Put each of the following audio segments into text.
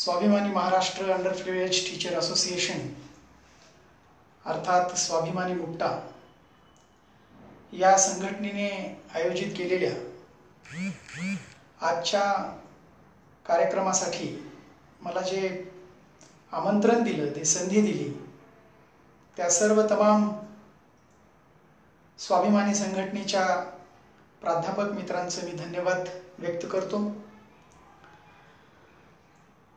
स्वाभिमानी Maharashtra under privilege teacher association अर्थात स्वाभिमानी मुक्ता या संघटनेने आयोजित केलेल्या आजच्या कार्यक्रमासाठी मला जे आमंत्रण दिलं, ते संधी दिली, त्या सर्व तमाम स्वाभिमानी संघटनेच्या प्राध्यापक मित्रांचे मी धन्यवाद व्यक्त करतो।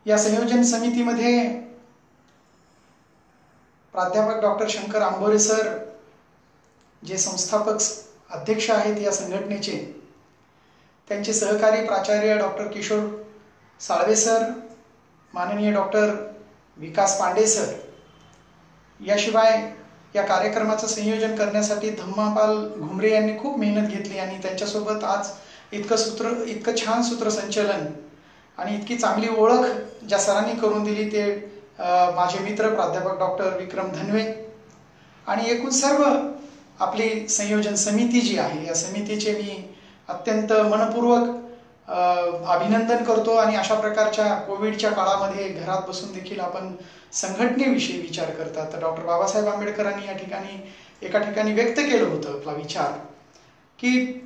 या संयोजन समितीमध्ये प्राध्यापक डॉक्टर शंकर आंबोरे सर जे संस्थापक अध्यक्ष आहेत या संघटनेचे, त्यांचे सहकारी प्राचार्य डॉक्टर किशोर साळवे सर, माननीय डॉक्टर विकास पांडे सर, याशिवाय या कार्यक्रमाचं संयोजन करण्यासाठी धम्मापाल घुमरे यांनी खूप मेहनत घेतली आणि त्यांच्यासोबत आज इतकं छान सूत्रसंचलन आणि इतकी चांगली ओळख ज्या सरांनी करून दिली ते माझे मित्र प्राध्यापक डॉक्टर विक्रम धनवे आणि एकूण सर्व आपली संयोजन समिती जी आहे या समितीचे मी अत्यंत मनपूर्वक अभिनंदन करतो। आणि अशा प्रकारच्या कोविडच्या काळामध्ये घरात बसून देखील आपण संघटनेविषयी विचार करतात। तर डॉक्टर बाबासाहेब आंबेडकरांनी एका ठिकाणी व्यक्त केलं होतं आपला विचार की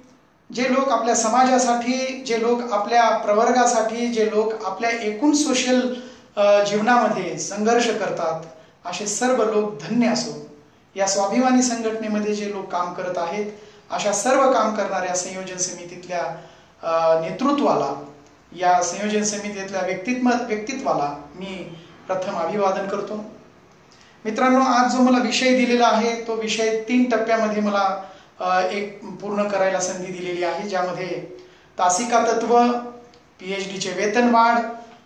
जे लोक आपल्या समाजासाठी, जे लोक आपल्या प्रवर्गासाठी, जे लोक आपल्या एकूण सोशल जीवनामध्ये संघर्ष करतात, असे सर्व लोक धन्य असो। या स्वाभिमानी संघटनेमध्ये जे लोक काम करत आहेत, अशा सर्व काम करणाऱ्या संयोजन समितीतल्या नेतृत्वाला, या संयोजन समितीतल्या व्यक्तित्वाला मी प्रथम अभिवादन करतो। मित्रांनो, आज जो मला विषय दिलेला आहे तो विषय 3 टप्प्यामध्ये मला एक पूर्ण करायला संधी दिलेली आहे, ज्यामध्ये तासिका तत्व, PhDचे वेतनवाढ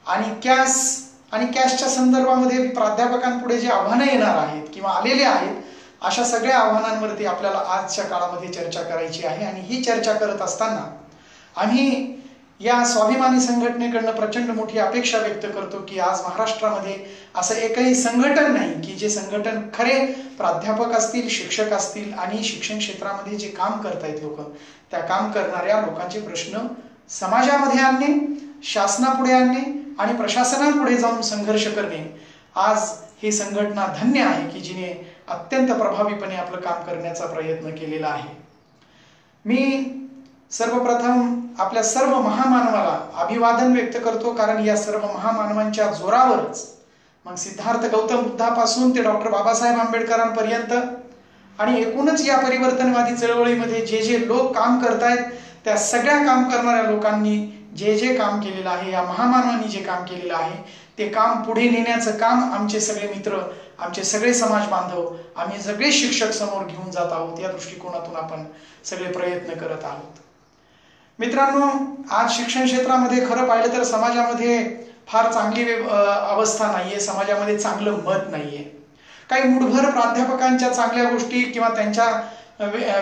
आणि कॅशच्या संदर्भामध्ये प्राध्यापकांपुढे जे आव्हानं येणार आहेत किंवा आलेले आहेत, अशा सगळ्या आव्हानांवरती आपल्याला आजच्या काळामध्ये चर्चा करायची आहे। आणि ही चर्चा करत असताना आम्ही या स्वाभिमानी संघटनेकडनं प्रचंड मोठी अपेक्षा व्यक्त करतो की आज महाराष्ट्रामध्ये असं एकही संघटन नाही की जे संघटन खरे प्राध्यापक असतील, शिक्षक असतील आणि शिक्षण क्षेत्रामध्ये जे काम करतायत लोक, त्या काम करणाऱ्या लोकांचे प्रश्न समाजामध्ये आणणे, शासनापुढे आणणे आणि प्रशासनापुढे जाऊन संघर्ष करणे। आज ही संघटना धन्य आहे की जिने अत्यंत प्रभावीपणे आपलं काम करण्याचा प्रयत्न केलेला आहे। मी सर्वप्रथम आपल्या सर्व महामानवाला अभिवादन व्यक्त करतो, कारण या सर्व महामानवांच्या जोरावरच मग सिद्धार्थ गौतम बुद्धापासून ते डॉक्टर बाबासाहेब आंबेडकरांपर्यंत आणि एकूणच या परिवर्तनवादी चळवळीमध्ये जे जे लोक काम करतायत, त्या सगळ्या काम करणाऱ्या लोकांनी जे जे काम केलेलं आहे, या महामानवांनी जे काम केलेलं आहे, ते काम पुढे नेण्याचं काम आमचे सगळे मित्र, आमचे सगळे समाज बांधव, आम्ही सगळे शिक्षक समोर घेऊन जात आहोत। या दृष्टिकोनातून आपण सगळे प्रयत्न करत आहोत। मित्रांनो, आज शिक्षण क्षेत्रामध्ये खरं पाहिलं तर समाजामध्ये फार चांगली अवस्था नाहीये, समाजामध्ये चांगलं मत नाहीये। काही मुठभर प्राध्यापकांच्या चांगल्या गोष्टी किंवा त्यांच्या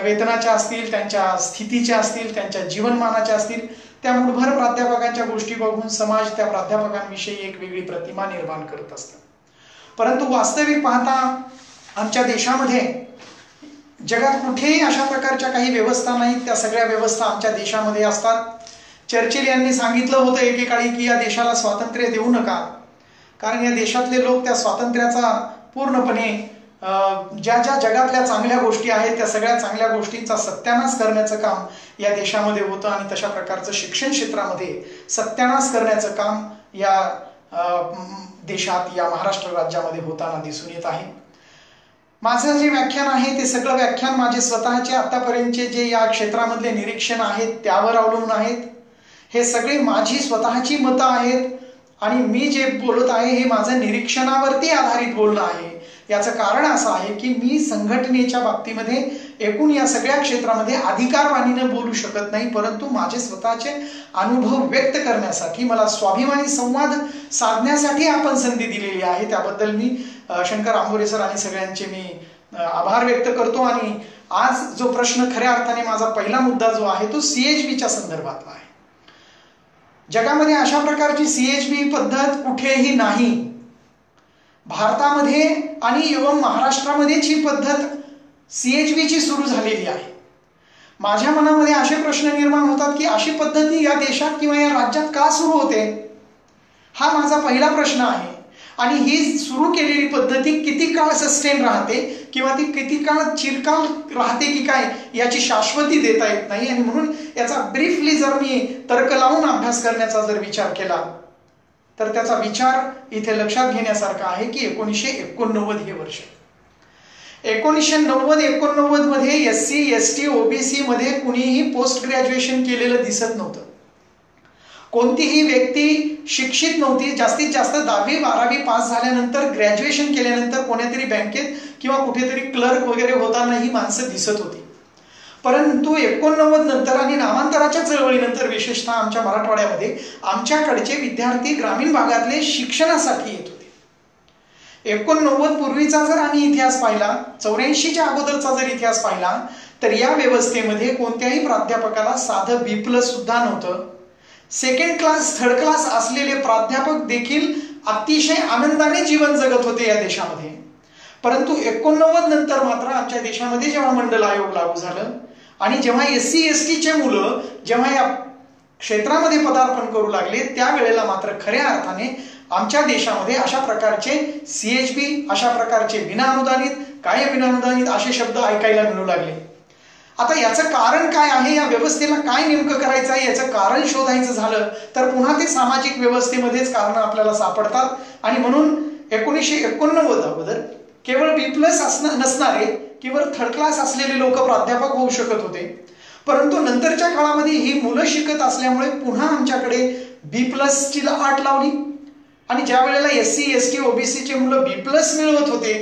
वेतनाच्या असतील, त्यांच्या स्थितीच्या असतील, त्यांच्या जीवनमानाच्या असतील, त्या मुठभर प्राध्यापकांच्या गोष्टी बघून समाज त्या प्राध्यापकांविषयी एक वेगळी प्रतिमा निर्माण करत असतात। परंतु वास्तविक पाहता आमच्या देशामध्ये, जगात कुठेही अशा प्रकारच्या काही व्यवस्था नाहीत, त्या सगळ्या व्यवस्था आमच्या देशामध्ये असतात। चर्चिल यांनी सांगितलं होतं एकेकाळी की या देशाला स्वातंत्र्य देऊ नका, कारण या देशातले लोक त्या स्वातंत्र्याचा पूर्णपणे ज्या ज्या जगातल्या चांगल्या गोष्टी आहेत त्या सगळ्या चांगल्या गोष्टींचा सत्यानाश करण्याचं काम या देशामध्ये होतं आणि तशा प्रकारचं शिक्षण क्षेत्रामध्ये सत्यानाश करण्याचं काम या देशात, या महाराष्ट्र राज्यामध्ये होताना दिसून येत आहे। माझं जे व्याख्यान आहे ते सगळं व्याख्यान माझे स्वतःचे आतापर्यंतचे जे या क्षेत्रामधले निरीक्षण आहेत त्यावर अवलंबून आहेत। हे सगळे माझी स्वतःची मतं आहेत आणि मी जे बोलत आहे हे माझं निरीक्षणावरती आधारित बोलणं आहे। याचं कारण असं आहे की मी संघटनेच्या बाबतीमध्ये एकूण या सगळ्या क्षेत्रामध्ये अधिकारवाणीनं बोलू शकत नाही, परंतु माझे स्वतःचे अनुभव व्यक्त करण्यासाठी, मला स्वाभिमानी संवाद साधण्यासाठी आपण संधी दिलेली आहे। त्याबद्दल मी शंकर आंबोरे सर आणि सगळ्यांचे मी आभार व्यक्त करतो। आणि आज जो प्रश्न खऱ्या अर्थाने माझा पहिला मुद्दा जो आहे तो CHBच्या संदर्भातला आहे। जगामध्ये अशा प्रकारची CHB पद्धत कुठेही नाही। भारतामध्ये आणि एवं महाराष्ट्रामध्येच ही पद्धत CHBची सुरू झालेली आहे। माझ्या मनामध्ये असे प्रश्न निर्माण होतात की अशी पद्धती या देशात किंवा या राज्यात का सुरू होते? हा माझा पहिला प्रश्न आहे. आणि ही सुरू केलेली पद्धती किती काळ सस्टेन राहते किंवा ती किती काळ चिरकाल राहते की काय याची शाश्वती देता येत नाही. आणि म्हणून याचा ब्रीफली जर मी तर्क लावून अभ्यास करण्याचा जर विचार केला तर त्याचा विचार इथे लक्षात घेण्यासारखा आहे की 1989 हे वर्ष. 1990-89 मध्ये SC ST OBC मध्ये कुणीही पोस्ट ग्रॅज्युएशन केलेलं दिसत नव्हतं. कोणतीही व्यक्ती शिक्षित नव्हती. जास्तीत जास्त 10वी 12वी पास झाल्यानंतर ग्रॅज्युएशन केल्यानंतर कोणत्यातरी बँकेत किंवा कुठेतरी क्लर्क वगैरे होताना ही माणसं दिसत होती. परंतु 89 नंतर आणि नामांतराच्या चळवळीनंतर विशेषतः आमच्या मराठवाड्यामध्ये आमच्याकडचे विद्यार्थी ग्रामीण भागातले शिक्षणासाठी येत होते. 89 पूर्वीचा जर आम्ही इतिहास पाहिला, 84च्या अगोदरचा जर इतिहास पाहिला तर या व्यवस्थेमध्ये कोणत्याही प्राध्यापकाला साधं B+ सुद्धा नव्हतं. सेकंड क्लास थर्ड क्लास असलेले प्राध्यापक देखील अतिशय आनंदाने जीवन जगत होते या देशामध्ये. परंतु 89 नंतर मात्र आमच्या देशामध्ये जेव्हा मंडल आयोग लागू झालं आणि जेव्हा SC STचे मुलं जेव्हा या क्षेत्रामध्ये पदार्पण करू लागले त्यावेळेला मात्र खऱ्या अर्थाने आमच्या देशामध्ये अशा प्रकारचे CHB, अशा प्रकारचे विनाअनुदानित, कायम विनाअनुदानित असे शब्द ऐकायला मिळू लागले. आता याचं कारण काय आहे, या व्यवस्थेला काय नेमकं करायचं आहे याचं कारण शोधायचं झालं तर पुन्हा ते सामाजिक व्यवस्थेमध्येच कारण आपल्याला सापडतात. आणि म्हणून 1989 अगोदर केवळ B+ नसणारे किंवा थर्ड क्लास असलेले लोक प्राध्यापक होऊ शकत होते. परंतु नंतरच्या काळामध्ये ही मुलं शिकत असल्यामुळे पुन्हा आमच्याकडे B+ ची अट लावली. आणि ज्या वेळेला SC ST OBCचे मुलं B+ मिळवत होते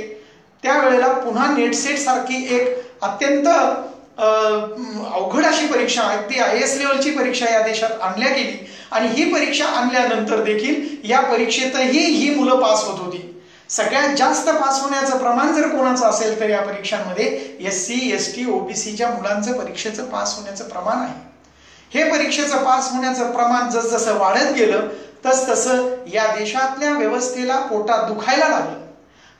त्यावेळेला पुन्हा नेट सेट सारखी एक अत्यंत अवघड अशी परीक्षा, अगदी IAS लेवलची परीक्षा या देशात आणल्या गेली. आणि ही परीक्षा आणल्यानंतर देखील या परीक्षेतही ही मुलं पास होत होती. सगळ्यात जास्त पास होण्याचं प्रमाण जर कोणाचं असेल तर या परीक्षांमध्ये SC ST OBCच्या मुलांचं परीक्षेचं पास होण्याचं प्रमाण आहे. हे परीक्षेचं पास होण्याचं प्रमाण जसजसं वाढत गेलं तसतसं या देशातल्या व्यवस्थेला पोटात दुखायला लागलं.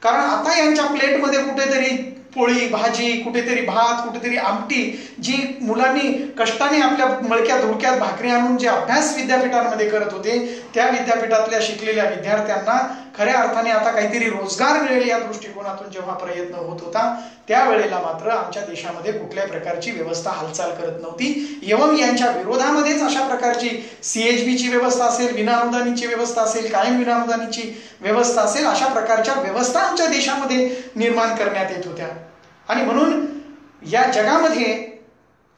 कारण आता यांच्या प्लेटमध्ये कुठेतरी पोळी भाजी, कुठेतरी भात, कुठेतरी आमटी, जी मुलांनी कष्टाने आपल्या मळक्यात धुडक्यात भाकरी आणून जे अभ्यास विद्यापीठांमध्ये करत होते त्या विद्यापीठातल्या शिकलेल्या विद्यार्थ्यांना खऱ्या अर्थाने आता काहीतरी रोजगार मिळेल या दृष्टिकोनातून जेव्हा प्रयत्न होत होता त्यावेळेला मात्र आमच्या देशामध्ये कुठल्याही प्रकारची व्यवस्था हालचाल करत नव्हती. एवं यांच्या विरोधामध्येच अशा प्रकारची CHBची व्यवस्था असेल, विनाअनुदानितची व्यवस्था असेल, कायम विनाअनुदानितची व्यवस्था असेल, अशा प्रकारच्या व्यवस्था आमच्या देशामध्ये निर्माण करण्यात येत होत्या. आणि म्हणून या जगामध्ये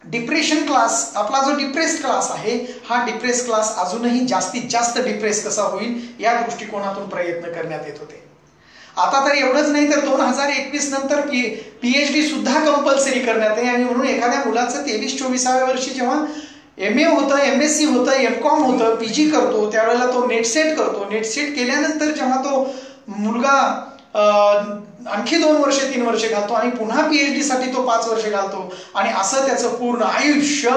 डिप्रेशन क्लास, आपला जो डिप्रेस्ड क्लास आहे हा डिप्रेस क्लास अजूनही जास्तीत जास्त डिप्रेस कसा होईल या दृष्टिकोनातून प्रयत्न करण्यात येत होते. आता तर एवढंच नाही तर 2021 नंतर PhD सुद्धा कंपल्सरी करण्यात आहे. आणि म्हणून एखाद्या मुलाचं 23-24व्या वर्षी जेव्हा MA होतं, MSc होतं, MCOM होतं, PG करतो त्यावेळेला तो नेट सेट करतो. नेट सेट केल्यानंतर जेव्हा तो मुलगा आणखी 2 वर्ष 3 वर्ष घालतो आणि पुन्हा PhD साठी तो 5 वर्ष घालतो आणि असं त्याचं पूर्ण आयुष्य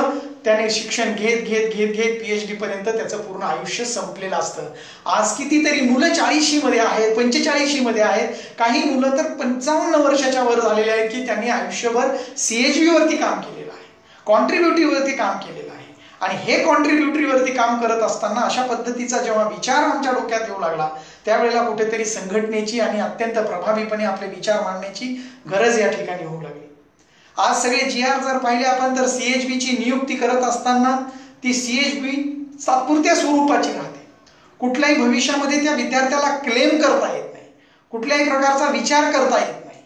त्याने शिक्षण घेत घेत घेत घेत PhD पर्यंत त्याचं पूर्ण आयुष्य संपलेलं असतं. आज कितीतरी मुलं 40शी मध्ये आहेत, 45शी मध्ये आहेत, काही मुलं तर 55 वर्षाच्या वर झालेले आहेत की त्यांनी आयुष्यभर CHB वरती काम केलेलं आहे, कॉन्ट्रीब्युटिव्ह वरती काम केलेलं आहे. आणि हे कॉन्ट्रीब्युटरी वरती काम करत असताना अशा पद्धतीचा जेव्हा विचार आमच्या डोक्यात येऊ लागला त्यावेळेला कुठेतरी संघटनेची आणि अत्यंत प्रभावीपणे आपले विचार मांडण्याची गरज या ठिकाणी होऊ लागली. आज सगळे GR जर पाहिले आपण तर CHBची नियुक्ती करत असताना ती CHB तात्पुरत्या स्वरूपाची राहते. कुठल्याही भविष्यामध्ये त्या विद्यार्थ्याला क्लेम करता येत नाही, कुठल्याही प्रकारचा विचार करता येत नाही.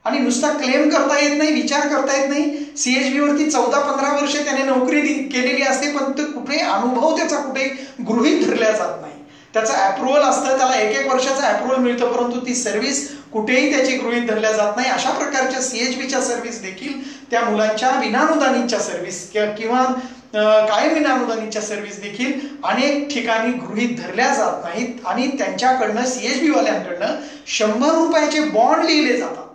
आणि नुसता क्लेम करता येत नाही, विचार करता येत नाही. CHB वरती 14-15 वर्ष त्याने नोकरी केलेली असते पण तो कुठे अनुभव त्याचा कुठे गृहीत धरला जात नाही. त्याचं अप्रुव्हल असतं, त्याला 1-1 वर्षाचं अप्रुव्हल मिळतं परंतु ती सर्व्हिस कुठेही त्याची गृहीत धरल्या जात नाही. अशा प्रकारच्या CHBच्या सर्व्हिस देखील त्या मुलांच्या विनाअनुदानितच्या सर्व्हिस किंवा कायम विनाअनुदानितच्या सर्व्हिस देखील अनेक ठिकाणी गृहीत धरल्या जात नाहीत. आणि त्यांच्याकडनं CHB वाल्यांकडनं 100 रुपयाचे बॉन्ड लिहिले जातात.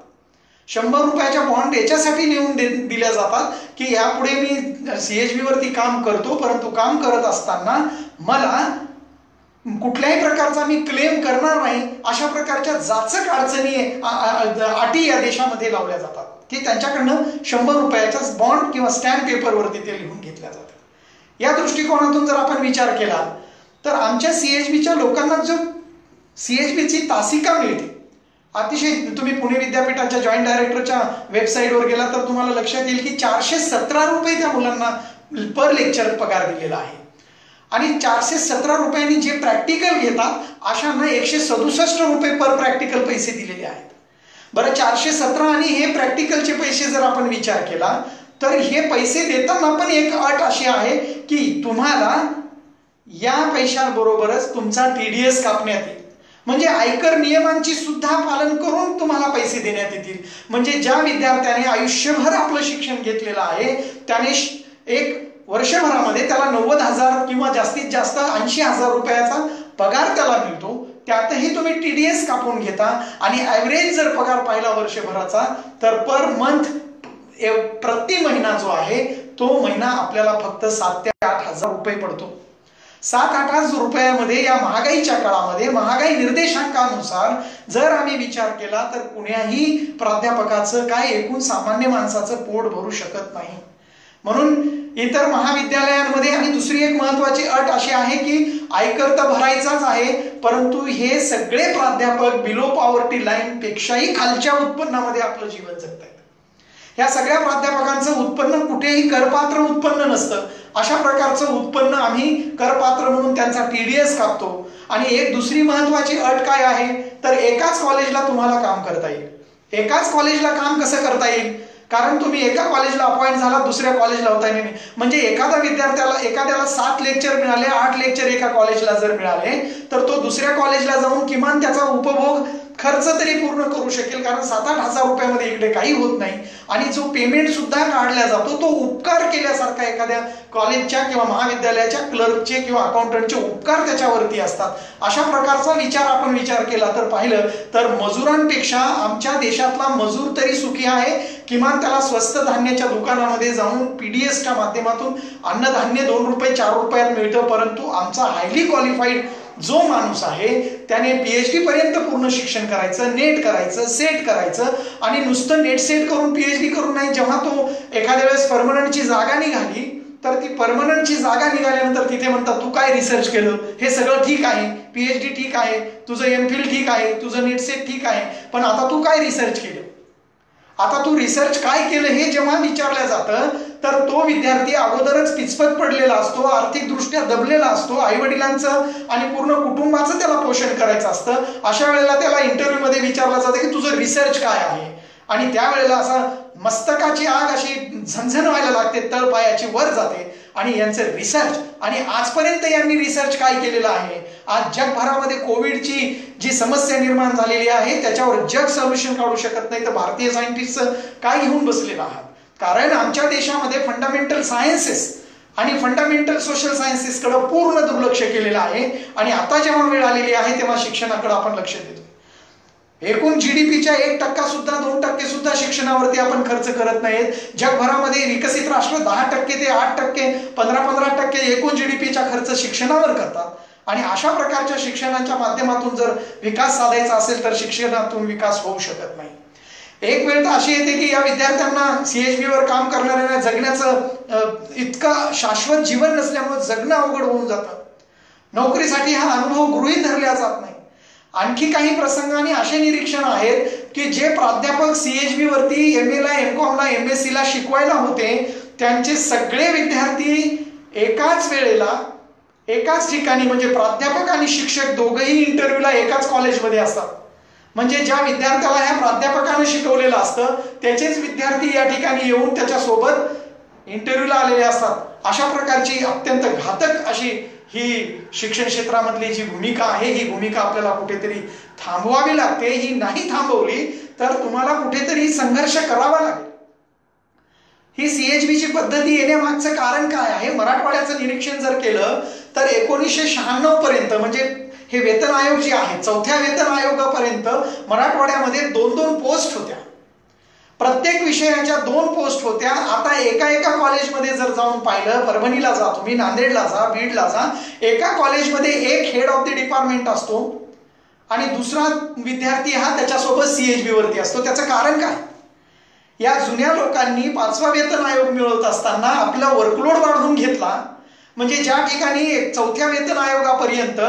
100 रुपयाच्या बॉन्ड याच्यासाठी लिहून दिल्या जातात की यापुढे मी CHB वरती काम करतो परंतु काम करत असताना मला कुठल्याही प्रकारचा मी क्लेम करणार नाही. अशा प्रकारच्या जाचक अडचणी अटी या देशामध्ये लावल्या जातात की त्यांच्याकडनं 100 रुपयाचा बॉन्ड किंवा स्टॅम्प पेपरवरती ते लिहून घेतल्या जातात. या दृष्टिकोनातून जर आपण विचार केला तर आमच्या CHBच्या लोकांना जो CHBची तासिका मिळते, अतिशय, तुम्ही पुणे विद्यापीठाच्या जॉईंट डायरेक्टरच्या वेबसाईटवर गेला तर तुम्हाला लक्षात येईल की 417 रुपये त्या मुलांना पर लेक्चर पगार दिलेला आहे. आणि 417 रुपयांनी जे प्रॅक्टिकल घेतात अशांना 167 रुपये पर प्रॅक्टिकल पैसे दिलेले आहेत. बरं, 417 आणि हे प्रॅक्टिकलचे पैसे जर आपण विचार केला तर हे पैसे देताना पण एक अट अशी आहे की तुम्हाला या पैशांबरोबरच तुमचा TDS कापण्यात येईल. म्हणजे आयकर नियमांची सुद्धा पालन करून तुम्हाला पैसे देण्यात येतील. म्हणजे ज्या विद्यार्थ्याने आयुष्यभर आपलं शिक्षण घेतलेलं आहे त्याने एक वर्षभरामध्ये त्याला 90,000 किंवा जास्तीत जास्त 80,000 रुपयाचा पगार त्याला मिळतो. त्यातही तुम्ही TDS कापून घेता आणि ॲव्हरेज जर पगार पाहिला वर्षभराचा तर पर मंथ प्रति महिना जो आहे तो महिना आपल्याला फक्त 7,000 ते 8,000 रुपये पडतो. 7-8 रुपयामध्ये या महागाईच्या काळामध्ये महागाई निर्देशांकानुसार जर आम्ही विचार केला तर कुण्याही प्राध्यापकाचं काय एकूण सामान्य माणसाचं पोट भरू शकत नाही. म्हणून इतर महाविद्यालयांमध्ये आणि दुसरी एक महत्वाची अट अशी आहे की आयकर तर भरायचाच आहे, परंतु हे सगळे प्राध्यापक बिलो पॉवर्टी लाईन पेक्षाही खालच्या उत्पन्नामध्ये आपलं जीवन जगतात. या सगळ्या प्राध्यापकांचं उत्पन्न कुठेही करपात्र उत्पन्न नसतं. अशा प्रकारचं उत्पन्न आम्ही करपात्र म्हणून त्यांचा TDS कापतो. आणि एक दुसरी महत्वाची अट काय आहे तर एकाच कॉलेजला तुम्हाला काम करता येईल. एकाच कॉलेजला काम कसं करता येईल, कारण तुम्ही एका कॉलेजला अपॉइंट झाला दुसऱ्या कॉलेजला होता नाही. म्हणजे एखाद्याला 7 लेक्चर मिळाले, 8 लेक्चर एका कॉलेजला जर मिळाले तर तो दुसऱ्या कॉलेजला जाऊन किमान त्याचा उपभोग खर्च तरी पूर्ण करू शकेल, कारण 7-8 हजार रुपयामध्ये इकडे काही होत नाही. आणि जो पेमेंट सुद्धा काढला जातो तो उपकार केल्यासारखा एखाद्या कॉलेजच्या किंवा महाविद्यालयाच्या क्लर्कचे किंवा अकाउंटंटचे उपकार त्याच्यावरती असतात. अशा प्रकारचा आपण विचार केला तर पाहिलं तर मजुरांपेक्षा आमच्या देशातला मजूर तरी सुखी आहे. किमान त्याला स्वस्त धान्याच्या दुकानामध्ये जाऊन PDSच्या माध्यमातून अन्नधान्य 2 रुपये 4 रुपयात मिळतं, परंतु आमचा हायली क्वालिफाईड जो माणूस आहे त्याने PhD पर्यंत पूर्ण शिक्षण करायचं, नेट करायचं, सेट करायचं आणि नुसतं नेट सेट करून PhD करून नाही. जेव्हा तो एखाद्या वेळेस परमनंटची जागा निघाली तर ती परमनंटची जागा निघाल्यानंतर तिथे म्हणतात तू काय रिसर्च केलं, हे सगळं ठीक आहे, PhD ठीक आहे, तुझं MPhil ठीक आहे, तुझं नेट सेट ठीक आहे, पण आता तू काय रिसर्च केलं, आता तू रिसर्च काय केलं हे जेव्हा विचारलं जातं तर तो विद्यार्थी अगोदरच पिचपत पडलेला असतो, आर्थिकदृष्ट्या दबलेला असतो, आई वडिलांचं आणि पूर्ण कुटुंबाचं त्याला पोषण करायचं असतं. अशा वेळेला त्याला इंटरव्ह्यूमध्ये विचारलं जातं की तुझं रिसर्च काय आहे, आणि त्यावेळेला असा मस्तकाची आग अशी झणझण व्हायला लागते, तळपायाची वर जाते. आणि यांचं रिसर्च, आणि आजपर्यंत यांनी रिसर्च काय केलेलं आहे. आज जगभरामध्ये कोविडची जी समस्या निर्माण झालेली आहे त्याच्यावर जग सोल्युशन काढू शकत नाही, तर भारतीय सायंटिस्टचं काय घेऊन बसलेलं आहात. कारण आमच्या देशामध्ये फंडामेंटल सायन्सेस आणि फंडामेंटल सोशल सायन्सेसकडे पूर्ण दुर्लक्ष केलेलं आहे. आणि आता जेव्हा वेळ आलेली आहे तेव्हा शिक्षणाकडे आपण लक्ष देतो. एकूण GDPच्या 1% सुद्धा 2% सुद्धा शिक्षणावरती आपण खर्च करत नाहीत. जगभरामध्ये विकसित राष्ट्र 10% ते 8%, 15% एकूण GDPचा खर्च शिक्षणावर करतात. आणि अशा प्रकारच्या शिक्षणाच्या माध्यमातून जर विकास साधायचा असेल तर शिक्षणातून विकास होऊ शकत नाही. एक वेळ तर अशी येते की या विद्यार्थ्यांना CHBवर काम करणाऱ्यांना जगण्याचं इतकं शाश्वत जीवन नसल्यामुळे जगणं अवघड होऊन जातं. नोकरीसाठी हा अनुभव गृहीत धरला जात नाही. आणखी काही प्रसंगाने असे निरीक्षण आहेत की जे प्राध्यापक CHB वरती MA, MCOMला, MScला शिकवायला होते त्यांचे सगळे विद्यार्थी एकाच वेळेला एकाच ठिकाणी, म्हणजे प्राध्यापक आणि शिक्षक दोघेही इंटरव्ह्यूला एकाच कॉलेजमध्ये असतात. म्हणजे ज्या विद्यार्थ्याला ह्या प्राध्यापकाने शिकवलेलं असतं त्याचेच विद्यार्थी या ठिकाणी येऊन त्याच्यासोबत इंटरव्ह्यूला आलेले असतात. अशा प्रकारची अत्यंत घातक अशी ही शिक्षण क्षेत्रामधली जी भूमिका आहे ही भूमिका आपल्याला कुठेतरी थांबवावी लागते. ही नाही थांबवली तर तुम्हाला कुठेतरी संघर्ष करावा लागेल. ही CHBची पद्धती येण्यामागचं कारण काय आहे, मराठवाड्याचं निरीक्षण जर केलं तर 1996 पर्यंत, म्हणजे हे वेतन आयोग जे आहे 4थ्या वेतन आयोगापर्यंत मराठवाड्यामध्ये 2-2 पोस्ट होत्या. प्रत्येक विषयाच्या 2 पोस्ट होत्या. आता एका कॉलेजमध्ये जर जाऊन पाहिलं, परभणीला जा तुम्ही, नांदेडला जा, बीडला जा, एका कॉलेजमध्ये एक हेड ऑफ द डिपार्टमेंट असतो आणि दुसरा विद्यार्थी हा त्याच्यासोबत CHB वरती असतो. त्याचं कारण काय, या जुन्या लोकांनी 5वा वेतन आयोग मिळवत असताना आपला वर्कलोड वाढवून घेतला म्हणजे ज्या ठिकाणी चौथ्या वेतन आयोगापर्यंत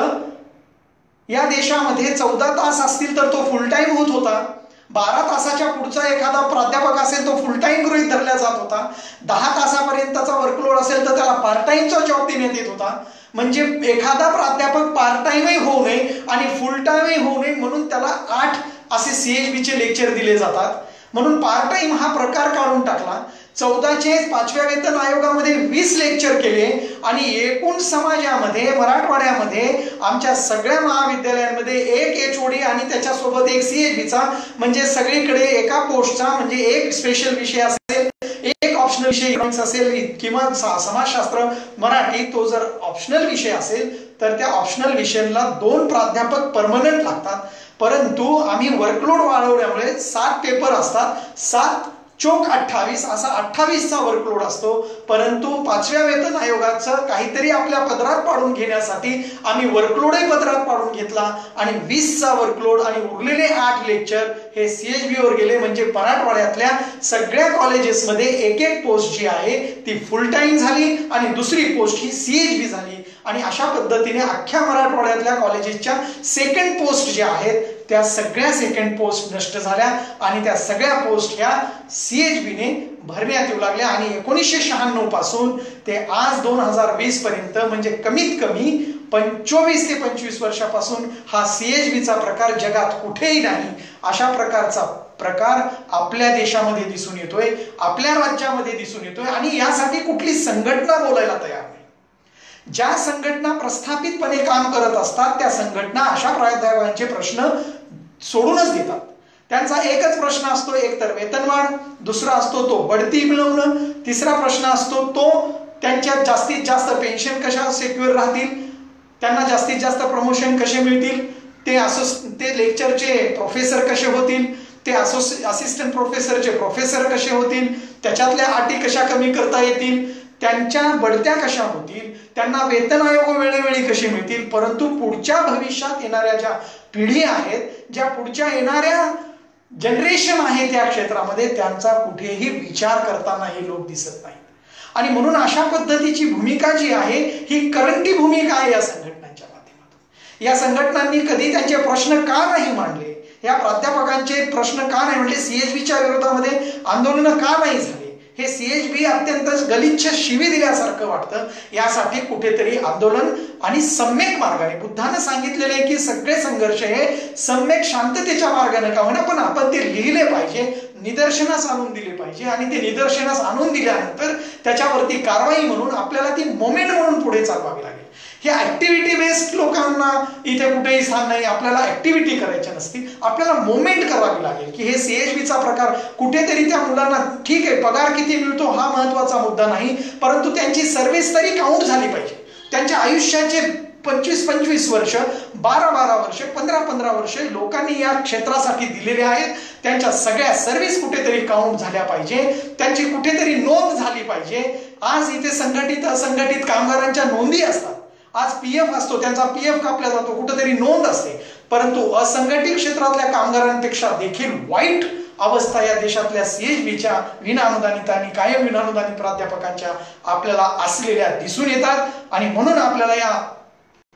या देशामध्ये 14 तास असतील तर तो फुल टाइम होत होता, 12 तासाच्या पुढचा एखादा प्राध्यापक असेल तो फुल टाइम गृहीत धरला जात होता, 10 तासापर्यंतचा वर्कलोड असेल तर त्याला पार्ट टाइमचा जॉब देण्यात येत होता. म्हणजे एखादा प्राध्यापक पार्ट टाइमही होऊ नये आणि फुल टाइमही होऊ नये म्हणून त्याला 8 असे CHBचे लेक्चर दिले जातात. म्हणून पार्ट टाइम हा प्रकार काढून टाकला. 14चे 5व्या वेतन आयोगामध्ये 20 लेक्चर केले आणि एकूण समाजामध्ये मराठवाड्यामध्ये आमच्या सगळ्या महाविद्यालयांमध्ये एक HOD आणि त्याच्यासोबत एक CHBचा, म्हणजे सगळीकडे एका पोस्टचा, म्हणजे एक स्पेशल विषय असेल, एक ऑप्शनल विषय असेल किंवा समाजशास्त्र मराठी, तो जर ऑप्शनल विषय असेल तर त्या ऑप्शनल विषयाला 2 प्राध्यापक परमनंट लागतात. परंतु आम्ही वर्कलोड वाढवल्यामुळे 7 पेपर असतात, 7 चोक 28 असा 28चा वर्कलोड असतो. परंतु 5व्या वेतन आयोगाचं काहीतरी आपल्या पदरात पाडून घेण्यासाठी आम्ही वर्कलोडही पदरात पाडून घेतला आणि 20चा वर्कलोड आणि उरलेले 8 लेक्चर हे CHBवर गेले. म्हणजे मराठवाड्यातल्या सगळ्या कॉलेजेसमध्ये एक पोस्ट जी आहे ती फुल टाइम झाली आणि दुसरी पोस्ट ही CHB झाली. आणि अशा पद्धतीने अख्ख्या मराठवाड्यातल्या कॉलेजेसच्या सेकंड पोस्ट ज्या आहेत त्या सगळ्या सेकंड पोस्ट नष्ट झाल्या आणि त्या सगळ्या पोस्ट ह्या CHBने भरण्यात येऊ लागल्या. आणि 1996 पासून ते आज 2020 पर्यंत म्हणजे कमीत कमी 24 ते 25 वर्षापासून हा CHBचा प्रकार जगात कुठेही नाही. अशा प्रकारचा प्रकार आपल्या देशामध्ये दिसून येतोय, आपल्या राज्यामध्ये दिसून येतोय. आणि यासाठी कुठली संघटना बोलायला तयार नाही. ज्या संघटना प्रस्थापितपणे काम करत असतात त्या संघटना अशा प्राध्यापकांचे प्रश्न सोडूनच देतात. त्यांचा एकच प्रश्न असतो, एक तर वेतनवाढ, दुसरा असतो तो बढती मिळवणं, तिसरा प्रश्न असतो तो त्यांच्या जास्तीत जास्त पेन्शन कशा सिक्युअर राहतील, त्यांना जास्तीत जास्त प्रमोशन कसे मिळतील, ते लेक्चरचे प्रोफेसर कसे होतील, ते असिस्टंट प्रोफेसरचे प्रोफेसर कसे होतील, त्याच्यातल्या अटी कशा कमी करता येतील, त्यांच्या बढत्या कशा होतील, त्यांना वेतन आयोग वेळोवेळी कसे मिळतील. परंतु पुढच्या भविष्यात येणाऱ्या ज्या पिढी आहेत, ज्या पुढच्या येणाऱ्या जनरेशन आहे त्या क्षेत्रामध्ये त्यांचा कुठेही विचार करताना हे लोक दिसत नाहीत. आणि म्हणून अशा पद्धतीची भूमिका जी आहे ही करंटी भूमिका आहे या संघटनांच्या माध्यमातून. या संघटनांनी कधी त्यांचे प्रश्न का नाही मांडले, या प्राध्यापकांचे प्रश्न का नाही मांडले, CHBच्या विरोधामध्ये आंदोलन का नाही झाले, हे CHB अत्यंत गलिच्छ शिवी दिल्यासारखं वाटतं. यासाठी कुठेतरी आंदोलन आणि सम्यक मार्गाने, बुद्धानं सांगितलेले की सगळे संघर्ष हे सम्यक शांततेच्या मार्गाने का होईना पण आपण ते लिहिले पाहिजे, निदर्शनास आणून दिले पाहिजे. आणि ते निदर्शनास आणून दिल्यानंतर त्याच्यावरती कारवाई म्हणून आपल्याला ती मोमेंट म्हणून पुढे चालवावी लागेल. हे ऍक्टिव्हिटी बेस्ड लोकांना इथे कुठेही स्थान नाही. आपल्याला ऍक्टिव्हिटी करायच्या नसतील, आपल्याला मोमेंट करावी लागेल की हे CHBचा प्रकार कुठेतरी त्या मुलांना, ठीक आहे पगार किती मिळतो हा महत्वाचा मुद्दा नाही, परंतु त्यांची सर्व्हिस तरी काउंट झाली पाहिजे. त्यांच्या आयुष्याचे 25-25 वर्ष, 12-12 वर्ष, 15-15 वर्ष लोकांनी या क्षेत्रासाठी दिलेले आहेत. त्यांच्या सगळ्या सर्व्हिस कुठेतरी काउंट झाल्या पाहिजे, त्यांची कुठेतरी नोंद झाली पाहिजे. आज इथे संघटित असंघटित कामगारांच्या नोंदी असतात, आज PF असतो, त्यांचा PF कापला जातो, कुठेतरी नोंद असते. परंतु असंघटित क्षेत्रातल्या कामगारांपेक्षा देखील वाईट अवस्था या देशातल्या CHBच्या विनाअनुदानित आणि कायम विनाअनुदानित प्राध्यापकांच्या आपल्याला असलेल्या दिसून येतात. आणि म्हणून आपल्याला या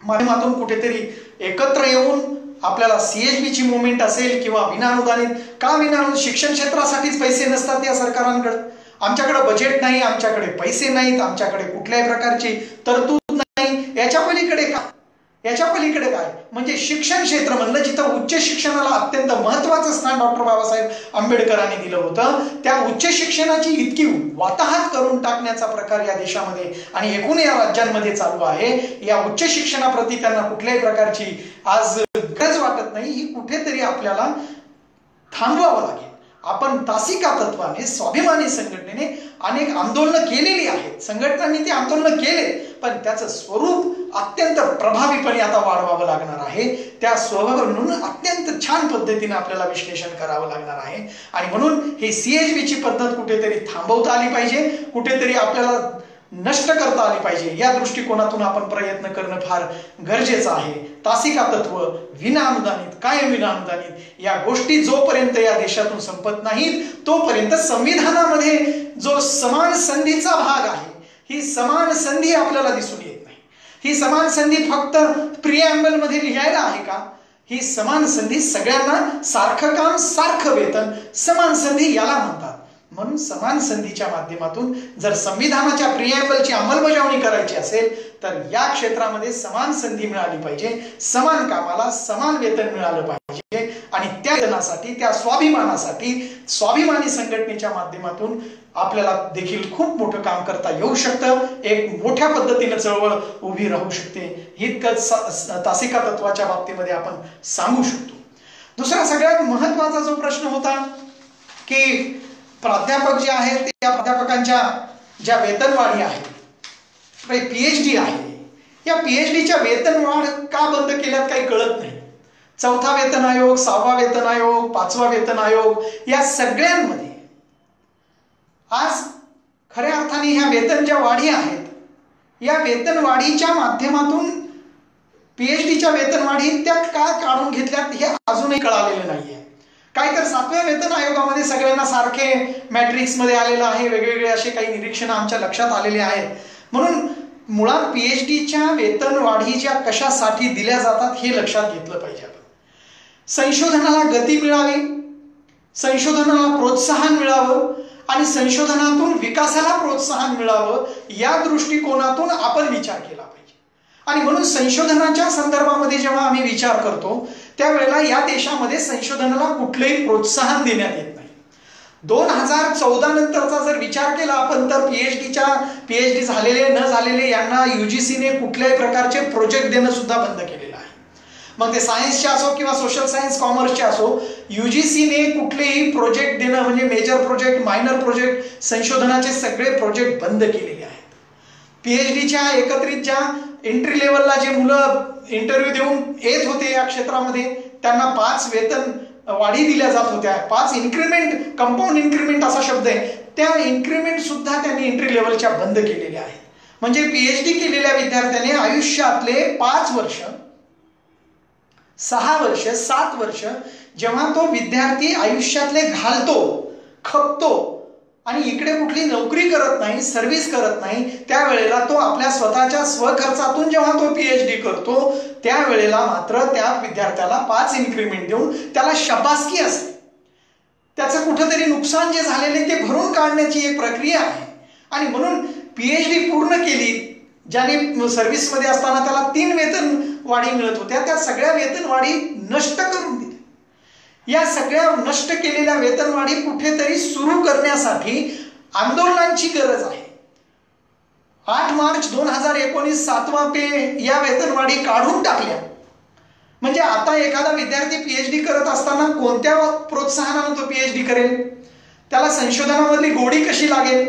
माध्यमातून कुठेतरी एकत्र येऊन आपल्याला CHBची मुवमेंट असेल किंवा विनाअनुदानित, का विनाअनुदानित शिक्षण क्षेत्रासाठीच पैसे नसतात या सरकारांकडे, आमच्याकडे बजेट नाही, आमच्याकडे पैसे नाहीत, आमच्याकडे कुठल्याही प्रकारची तरतूद नाही, याच्या पलीकडे का, याच्या पलीकडे काय, म्हणजे शिक्षण क्षेत्र म्हणलं जिथं उच्च शिक्षणाला अत्यंत महत्वाचं स्थान डॉक्टर बाबासाहेब आंबेडकरांनी दिलं होतं, त्या उच्च शिक्षणाची इतकी वाताहत करून टाकण्याचा प्रकार या देशामध्ये आणि एकूण या राज्यांमध्ये चालू आहे. या उच्च शिक्षणाप्रती त्यांना कुठल्याही प्रकारची आज गरज वाटत नाही. ही कुठेतरी आपल्याला थांबवावं लागेल. आपण तासिका तत्वाने, स्वाभिमानी संघटनेने अनेक आंदोलनं केलेली आहेत, संघटनांनी ते आंदोलन केले, पण त्याचं स्वरूप अत्यंत प्रभावीपणे आता वाढवावं लागणार आहे. त्या स्वभावावरून अत्यंत छान पद्धतीने आपल्याला विश्लेषण करावं लागणार आहे. आणि म्हणून ही CHBची पद्धत कुठेतरी थांबवता आली पाहिजे, कुठेतरी आपल्याला नष्ट करता आली पाहिजे. या दृष्टिकोनातून आपण प्रयत्न करणं फार गरजेचं आहे. तासिका तत्व, विनाअनुदानित, कायम विनाअनुदानित या गोष्टी जोपर्यंत या देशातून संपत नाहीत तोपर्यंत संविधानामध्ये जो समान संधीचा भाग आहे, ही समान संधी आपल्याला दिसून येत नाही. ही समान संधी फक्त प्रिॲम्बल मध्ये लिहायला आहे का? ही समान संधी सगळ्यांना सारखं काम सारखं वेतन, समान संधी याला म्हणतात. म्हणून समान संधीच्या माध्यमातून जर संविधानाच्या प्रिॲम्बलची अंमलबजावणी करायची असेल तर या क्षेत्रामध्ये समान संधी मिळाली पाहिजे, समान कामाला समान वेतन मिळालं पाहिजे. आणि त्या वेतनासाठी, त्या स्वाभिमानासाठी स्वाभिमानी संघटनेच्या माध्यमातून आपल्याला देखील खूप मोठं काम करता येऊ शकतं. एक मोठ्या पद्धतीनं चळवळ उभी राहू शकते. इतकंच तासिका तत्वाच्या बाबतीमध्ये आपण सांगू शकतो. दुसरा सगळ्यात महत्वाचा जो प्रश्न होता की प्राध्यापक जे आहेत त्या प्राध्यापकांच्या ज्या वेतनवाढी आहेत, पीएचडी आहे, या पीएचडीच्या वेतनवाढ का बंद केल्यात काही कळत नाही. चौथा वेतन आयोग, 6वा वेतन आयोग, 5वा वेतन आयोग, या सगळ्यांमध्ये आज खऱ्या अर्थाने ह्या वेतन ज्या वाढी आहेत, या वेतनवाढीच्या माध्यमातून पीएचडीच्या वेतनवाढी त्या का काढून घेतल्यात हे अजूनही कळालेलं नाहीये. काय तर 7व्या वेतन आयोगामध्ये सगळ्यांना सारखे मॅट्रिक्स मध्ये आलेलं आहे, वेगवेगळे असे काही निरीक्षण आमच्या लक्षात आलेले आहेत. म्हणून मुळात पीएचडीच्या वेतनवाढीच्या कशासाठी दिल्या जातात हे लक्षात घेतलं पाहिजे. आपण संशोधनाला गती मिळावी, संशोधनाला प्रोत्साहन मिळावं आणि संशोधनातून विकासाला प्रोत्साहन मिळावं या दृष्टिकोनातून आपण विचार केला पाहिजे. आणि म्हणून संशोधनाच्या संदर्भामध्ये जेव्हा आम्ही विचार करतो त्यावेळेला या देशामध्ये संशोधनाला कुठलंही प्रोत्साहन देण्यात येत नाही. 2014 नंतरचा जर विचार केला आपण तर पीएचडी झालेले न झालेले यांना युजीसीने कुठल्याही प्रकारचे प्रोजेक्ट देणं सुद्धा बंद केलेलं आहे. मग ते सायन्सचे असो किंवा सोशल सायन्स कॉमर्सचे असो, युजीसीने कुठलेही प्रोजेक्ट देणं म्हणजे मेजर प्रोजेक्ट, मायनर प्रोजेक्ट, संशोधनाचे सगळे प्रोजेक्ट बंद केलेले आहेत. पीएचडीच्या एकत्रित ज्या एंट्री लेवलला जे मुलं इंटरव्ह्यू देऊन येत होते या क्षेत्रामध्ये त्यांना 5 वेतन वाढी दिल्या जात होत्या. 5 इन्क्रीमेंट, कंपाऊंड इन्क्रीमेंट असा शब्द आहे, त्या इन्क्रीमेंट सुद्धा त्यांनी एंट्री लेवलच्या बंद केलेल्या आहेत. म्हणजे पीएचडी केलेल्या विद्यार्थ्याने आयुष्यातले 5 वर्ष, 6 वर्ष, 7 वर्ष जेव्हा तो विद्यार्थी आयुष्यातले घालतो, खपतो आणि इकडे कुठली नोकरी करत नाही, सर्व्हिस करत नाही, त्यावेळेला तो आपल्या स्वतःच्या स्वखर्चातून जेव्हा तो पीएचडी करतो त्यावेळेला मात्र त्या विद्यार्थ्याला 5 इन्क्रीमेंट देऊन त्याला शाबासकी असते. त्याचं कुठंतरी नुकसान जे झालेले ते भरून काढण्याची एक प्रक्रिया आहे. आणि म्हणून पीएचडी पूर्ण केली, ज्याने सर्व्हिसमध्ये असताना त्याला 3 वेतन वाढी मिळत होत्या, त्या सगळ्या वेतनवाढी नष्ट करून दिल्या. या सगळ्या नष्ट केलेल्या वेतनवाढी कुठेतरी सुरू करण्यासाठी आंदोलनांची गरज आहे. 8 मार्च 2019 7वा पे या वेतनवाढी काढून टाकल्या. म्हणजे आता एखादा विद्यार्थी पीएचडी करत असताना कोणत्या प्रोत्साहनाने तो पीएचडी करेल, त्याला संशोधनामधली गोडी कशी लागेल,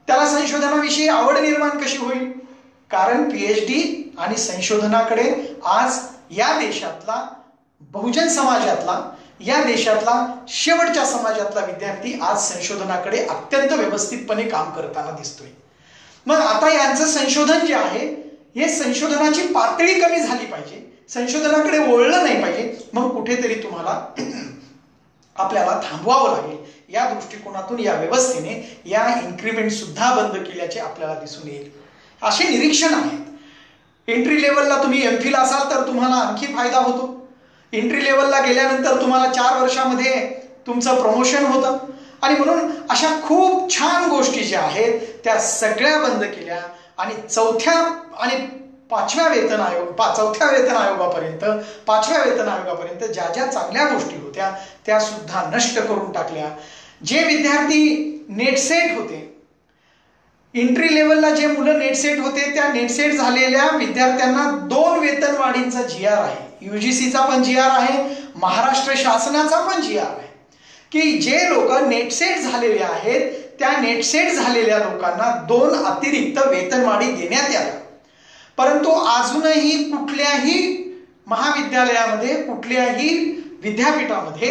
त्याला संशोधनाविषयी आवड निर्माण कशी होईल. कारण पीएचडी आणि संशोधनाकडे आज या देशातला, बहुजन समाजातला, या देशातला शेवटच्या समाजातला विद्यार्थी आज संशोधनाकडे अत्यंत व्यवस्थितपणे काम करताना दिसतोय. मग आता यांचं संशोधन जे आहे, हे संशोधनाची पातळी कमी झाली पाहिजे, संशोधनाकडे वळलं नाही पाहिजे. मग कुठेतरी तुम्हाला आपल्याला थांबवावं लागेल. या दृष्टिकोनातून या व्यवस्थेने या इन्क्रीमेंट सुद्धा बंद केल्याचे आपल्याला दिसून येईल. असे निरीक्षण आहेत. एंट्री लेवलला तुम्ही एमफिल असाल तर तुम्हाला आणखी फायदा होतो. एंट्री लेवलला गेल्यानंतर तुम्हाला 4 वर्षामध्ये तुमचं प्रमोशन होतं. आणि म्हणून अशा खूप छान गोष्टी ज्या आहेत त्या सगळ्या बंद केल्या आणि 4थ्या आणि 5व्या वेतन आयोग, 4थ्या वेतन आयोगापर्यंत, 5व्या वेतन आयोगापर्यंत ज्या ज्या चांगल्या गोष्टी होत्या त्या सुद्धा नष्ट करून टाकल्या. जे विद्यार्थी नेटसेट होते, एंट्री लेवलला जे मुलं नेटसेट होते, त्या नेटसेट झालेल्या विद्यार्थ्यांना 2 वेतन वाढींचा जीआर आहे. युजीसीचा पण जीआर आहे, महाराष्ट्र शासनाचा पण जीआर आहे की जे लोक नेटसेट झालेले आहेत त्या नेटसेट झालेल्या लोकांना 2 अतिरिक्त वेतनवाढी देण्यात याव्या. परंतु अजूनही कुठल्याही महाविद्यालयामध्ये, कुठल्याही विद्यापीठामध्ये,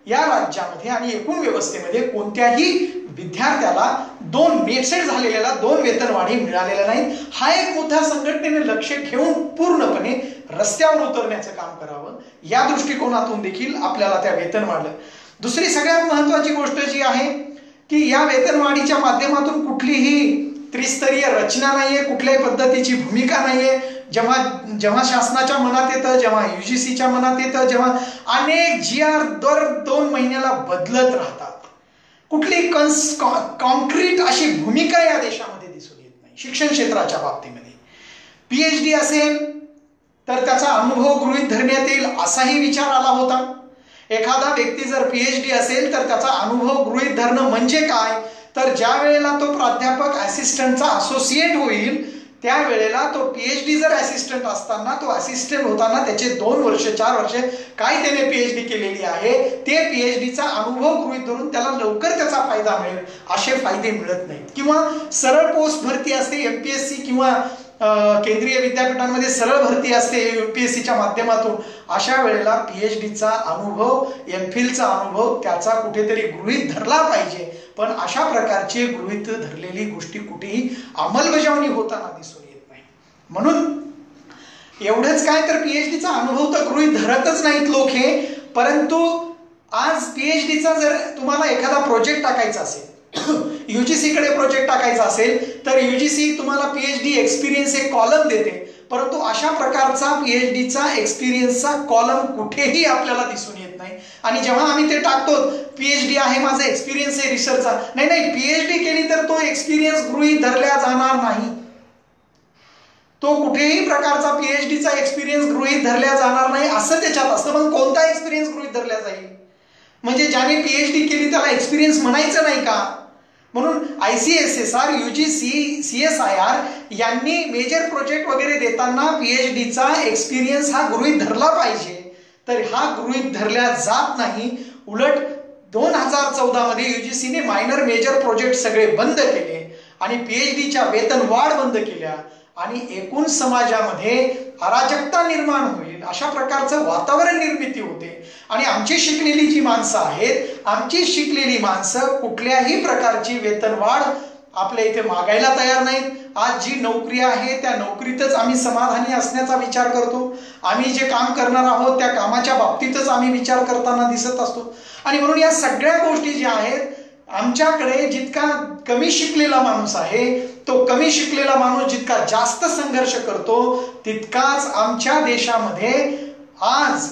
या राज्यामध्ये आणि एकूण व्यवस्थेमध्ये कोणत्याही विद्यार्थ्याला 2 नेटसेट झालेल्याला 2 वेतनवाढी मिळालेल्या नाहीत. हा एक मुद्दा संघटनेने लक्ष ठेवून पूर्णपणे रस्त्यावर उतरण्याचं काम करावं. या दृष्टिकोनातून देखील आपल्याला त्या वेतन वाढलं. दुसरी सगळ्यात महत्वाची गोष्ट जी आहे की या वेतनवाढीच्या माध्यमातून कुठलीही त्रिस्तरीय रचना नाहीये, कुठल्याही पद्धतीची भूमिका नाहीये. जेव्हा जेव्हा शासनाच्या मनात येतं, जेव्हा UGCच्या मनात येतं, जेव्हा अनेक GR दर 2 महिन्याला बदलत राहतात, कुठली कॉन्क्रीट अशी भूमिका या देशामध्ये दिसून येत नाही शिक्षण क्षेत्राच्या बाबतीमध्ये. PhD असेल तर त्याचा अनुभव गृहीत धरण्यात येईल असाही विचार आला होता. एखादा व्यक्ती जर PhD असेल तर त्याचा अनुभव गृहीत धरणं म्हणजे काय, तर ज्या वेळेला तो प्राध्यापक असिस्टंटचा असोसिएट होईल त्यावेळेला तो PhD जर असिस्टंट असताना, तो असिस्टंट होताना त्याचे 2 वर्ष 4 वर्ष काय त्याने PhD केलेली आहे ते PhDचा अनुभव गृहीत धरून त्याला लवकर त्याचा फायदा मिळेल असे फायदे मिळत नाहीत. किंवा सरळ पोस्ट भरती असते MPSC किंवा केंद्रीय विद्यापीठांमध्ये सरळ भरती असते UPSCच्या माध्यमातून. अशा वेळेला PhDचा अनुभव, MPhilचा अनुभव त्याचा कुठेतरी गृहीत धरला पाहिजे. पण अशा प्रकारची गृहीत धरलेली गोष्टी कुठेही अंमलबजावणी होताना दिसून येत नाही. म्हणून एवढंच काय तर PhDचा अनुभव तर गृहीत धरतच नाहीत लोक हे. परंतु आज PhDचा जर तुम्हाला एखादा प्रोजेक्ट टाकायचा असेल, UGC कडे प्रोजेक्ट टाकायचा असेल तर UGC तुम्हाला PhD एक्सपिरियन्स एक कॉलम देते. परंतु अशा प्रकारचा PhDचा एक्सपिरियन्सचा कॉलम कुठेही आपल्याला दिसून येत नाही. आणि जेव्हा आम्ही ते टाकतो PhD आहे, माझा एक्सपिरियन्स आहे रिसर्चचा, नाही PhD केली तर तो एक्सपिरियन्स गृहीत धरला जाणार नाही. तो कुठेही प्रकारचा PhDचा एक्सपिरियन्स गृहीत धरला जाणार नाही असं त्याच्यात असतं. मग कोणता एक्सपिरियन्स गृहीत धरला जाईल? म्हणजे ज्याने PhD केली त्याला एक्सपिरियन्स म्हणायचं नाही का? म्हणून ICSSR, UGC, CSIR यांनी मेजर प्रोजेक्ट वगैरे देताना PhDचा एक्सपिरियन्स हा गृहीत धरला पाहिजे. तर हा गृहीत धरला जात नाही. उलट 2014 मध्ये UGCने मायनर मेजर प्रोजेक्ट सगळे बंद केले आणि PhDच्या वेतन वाढ बंद केल्या आणि एकूण समाजामध्ये अराजकता निर्माण होईल अशा प्रकारचं वातावरण निर्मिती होते. आणि आमची शिकलेली जी माणसं आहेत, आमची शिकलेली माणसं कुठल्याही प्रकारची वेतन वाढ आपल्या इथे मागायला तयार नाहीत. आज जी नोकरी आहे त्या नोकरीतच आम्ही समाधानी असण्याचा विचार करतो. आम्ही जे काम करणार आहोत त्या कामाच्या बाबतीतच आम्ही विचार करताना दिसत असतो. आणि म्हणून या सगळ्या गोष्टी ज्या आहेत, आमच्याकडे जितका कमी शिकलेला माणूस आहे, तो कमी शिकलेला माणूस जितका जास्त संघर्ष करतो, तितकाच आमच्या देशामध्ये आज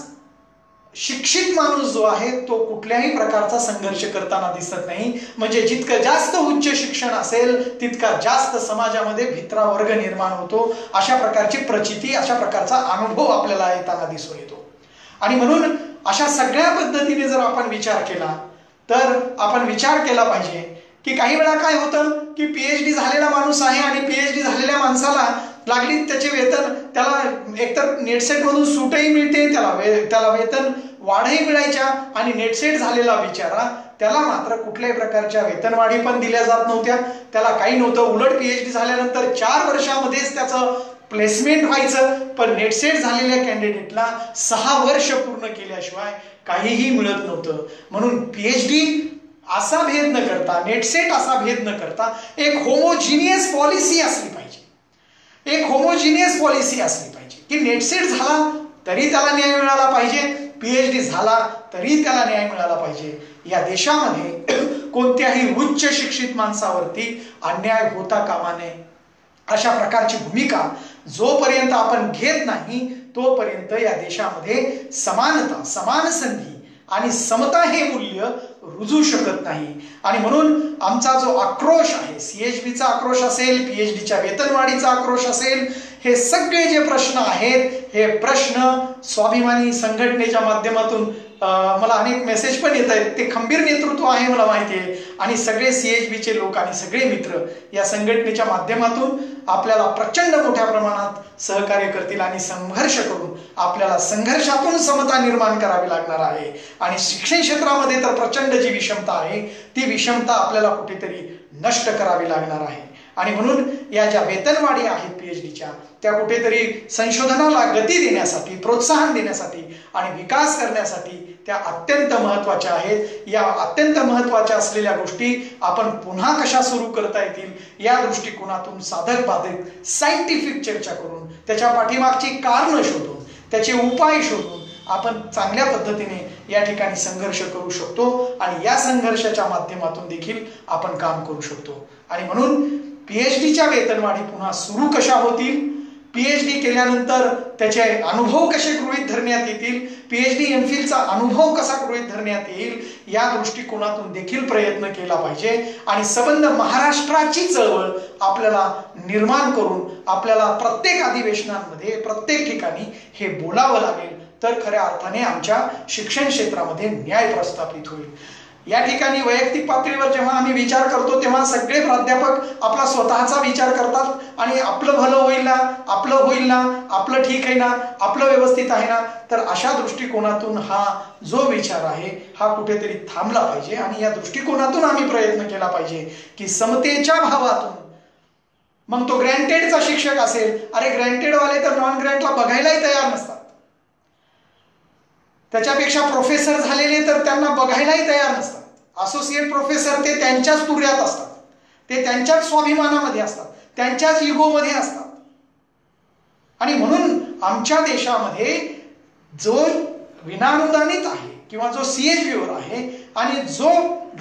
शिक्षित माणूस जो आहे तो कुठल्याही प्रकारचा संघर्ष करताना दिसत नाही. म्हणजे जितकं जास्त उच्च शिक्षण असेल तितका जास्त समाजामध्ये भित्रा वर्ग निर्माण होतो. अशा प्रकारची प्रचिती, अशा प्रकारचा अनुभव आपल्याला येताना दिसून येतो. आणि म्हणून अशा सगळ्या पद्धतीने जर आपण विचार केला तर आपण विचार केला पाहिजे की काही वेळा काय होतं की PhD झालेला माणूस आहे आणि PhD झालेल्या माणसाला लागली त्याचे वेतन, त्याला एकतर नेटसेट मधून सूटही मिळते, त्याला वेतन वाढही मिळायच्या. आणि नेटसेट झालेला बिचारा, त्याला मात्र कुठल्याही प्रकारच्या वेतनवाढी पण दिल्या जात नव्हत्या, त्याला काही नव्हतं. उलट PhD झाल्यानंतर 4 वर्षामध्येच त्याचं प्लेसमेंट व्हायचं. पण नेटसेट झालेल्या कॅन्डिडेटला 6 वर्ष पूर्ण केल्याशिवाय काहीही मिळत नव्हतं. म्हणून PhD असा भेद न करता, नेटसेट असा भेद न करता एक होमोजिनियस पॉलिसी असली पाहिजे. एक होमोजिनियस पॉलिसी असली पाहिजे की नेटसेट झाला तरी त्याला न्याय मिळाला पाहिजे, PhD झाला तरी त्याला न्याय मिळाला पाहिजे. या देशामध्ये कोणत्याही उच्च शिक्षित माणसावरती अन्याय होता कामा नये. अशा प्रकारची भूमिका जोपर्यंत आपण घेत नाही तोपर्यंत या देशामध्ये समानता, समान संधी आणि समता हे मूल्य रुजू शकत नाही. आणि म्हणून आमचा जो आक्रोश आहे, CHBचा आक्रोश असेल, PhDच्या वेतनवाढीचा आक्रोश असेल, हे सगळे जे प्रश्न आहेत, हे प्रश्न स्वाभिमानी संघटनेच्या माध्यमातून मला अनेक मेसेज पण येत आहेत. ते खंबीर नेतृत्व आहे मला माहिती आहे. आणि सगळे CHBचे लोक आणि सगळे मित्र या संघटनेच्या माध्यमातून आपल्याला प्रचंड मोठ्या प्रमाणात सहकार्य करतील आणि संघर्ष करून आपल्याला संघर्षातून समता निर्माण करावी लागणार आहे. आणि शिक्षण क्षेत्रामध्ये तर प्रचंड जी विषमता आहे ती विषमता आपल्याला कुठेतरी नष्ट करावी लागणार आहे. आणि म्हणून या ज्या वेतनवाढी आहेत PhDच्या, त्या कुठेतरी संशोधनाला गती देण्यासाठी, प्रोत्साहन देण्यासाठी आणि विकास करण्यासाठी त्या अत्यंत महत्त्वाच्या आहेत. या अत्यंत महत्त्वाच्या असलेल्या गोष्टी आपण पुन्हा कशा सुरू करता येतील या दृष्टिकोनातून साधक बाधक सायंटिफिक चर्चा करून, त्याच्या पाठीमागची कारणं शोधून, त्याचे उपाय शोधून आपण चांगल्या पद्धतीने या ठिकाणी संघर्ष करू शकतो. आणि या संघर्षाच्या माध्यमातून देखील आपण काम करू शकतो. आणि म्हणून PhDच्या वेतनवाढी पुन्हा सुरू कशा होतील, PhD केल्यानंतर त्याचे अनुभव कसे गृहीत धरण्यात येतील, PhD MPhilचा अनुभव कसा गृहीत धरण्यात येईल, या दृष्टिकोनातून देखील प्रयत्न केला पाहिजे. आणि संबंध महाराष्ट्राची चळवळ आपल्याला निर्माण करून आपल्याला प्रत्येक अधिवेशनांमध्ये प्रत्येक ठिकाणी हे बोलावं लागेल, तर खऱ्या अर्थाने आमच्या शिक्षण क्षेत्रामध्ये न्याय प्रस्थापित होईल. या ठिकाणी वैयक्तिक पातळीवर जेव्हा आम्ही विचार करतो तेव्हा सगळे प्राध्यापक आपला स्वतःचा विचार करतात आणि आपलं भलं होईल ना, आपलं होईल ना, आपलं ठीक आहे ना, आपलं व्यवस्थित आहे ना. तर अशा दृष्टिकोनातून हा जो विचार आहे हा कुठेतरी थांबला पाहिजे आणि या दृष्टिकोनातून आम्ही प्रयत्न केला पाहिजे की समतेच्या भावातून. मग तो ग्रँटेडचा शिक्षक असेल, अरे ग्रँटेडवाले तर नॉन ग्रँटला बघायलाही तयार नसतात. त्याच्यापेक्षा प्रोफेसर झालेले तर त्यांना बघायलाही तयार नसतात. असोसिएट प्रोफेसर ते त्यांच्याच तुर्यात असतात, ते त्यांच्याच स्वाभिमानामध्ये असतात, त्यांच्याच इगोमध्ये असतात. आणि म्हणून आमच्या देशामध्ये जो विनानुदानित आहे किंवा जो CHVवर आहे आणि जो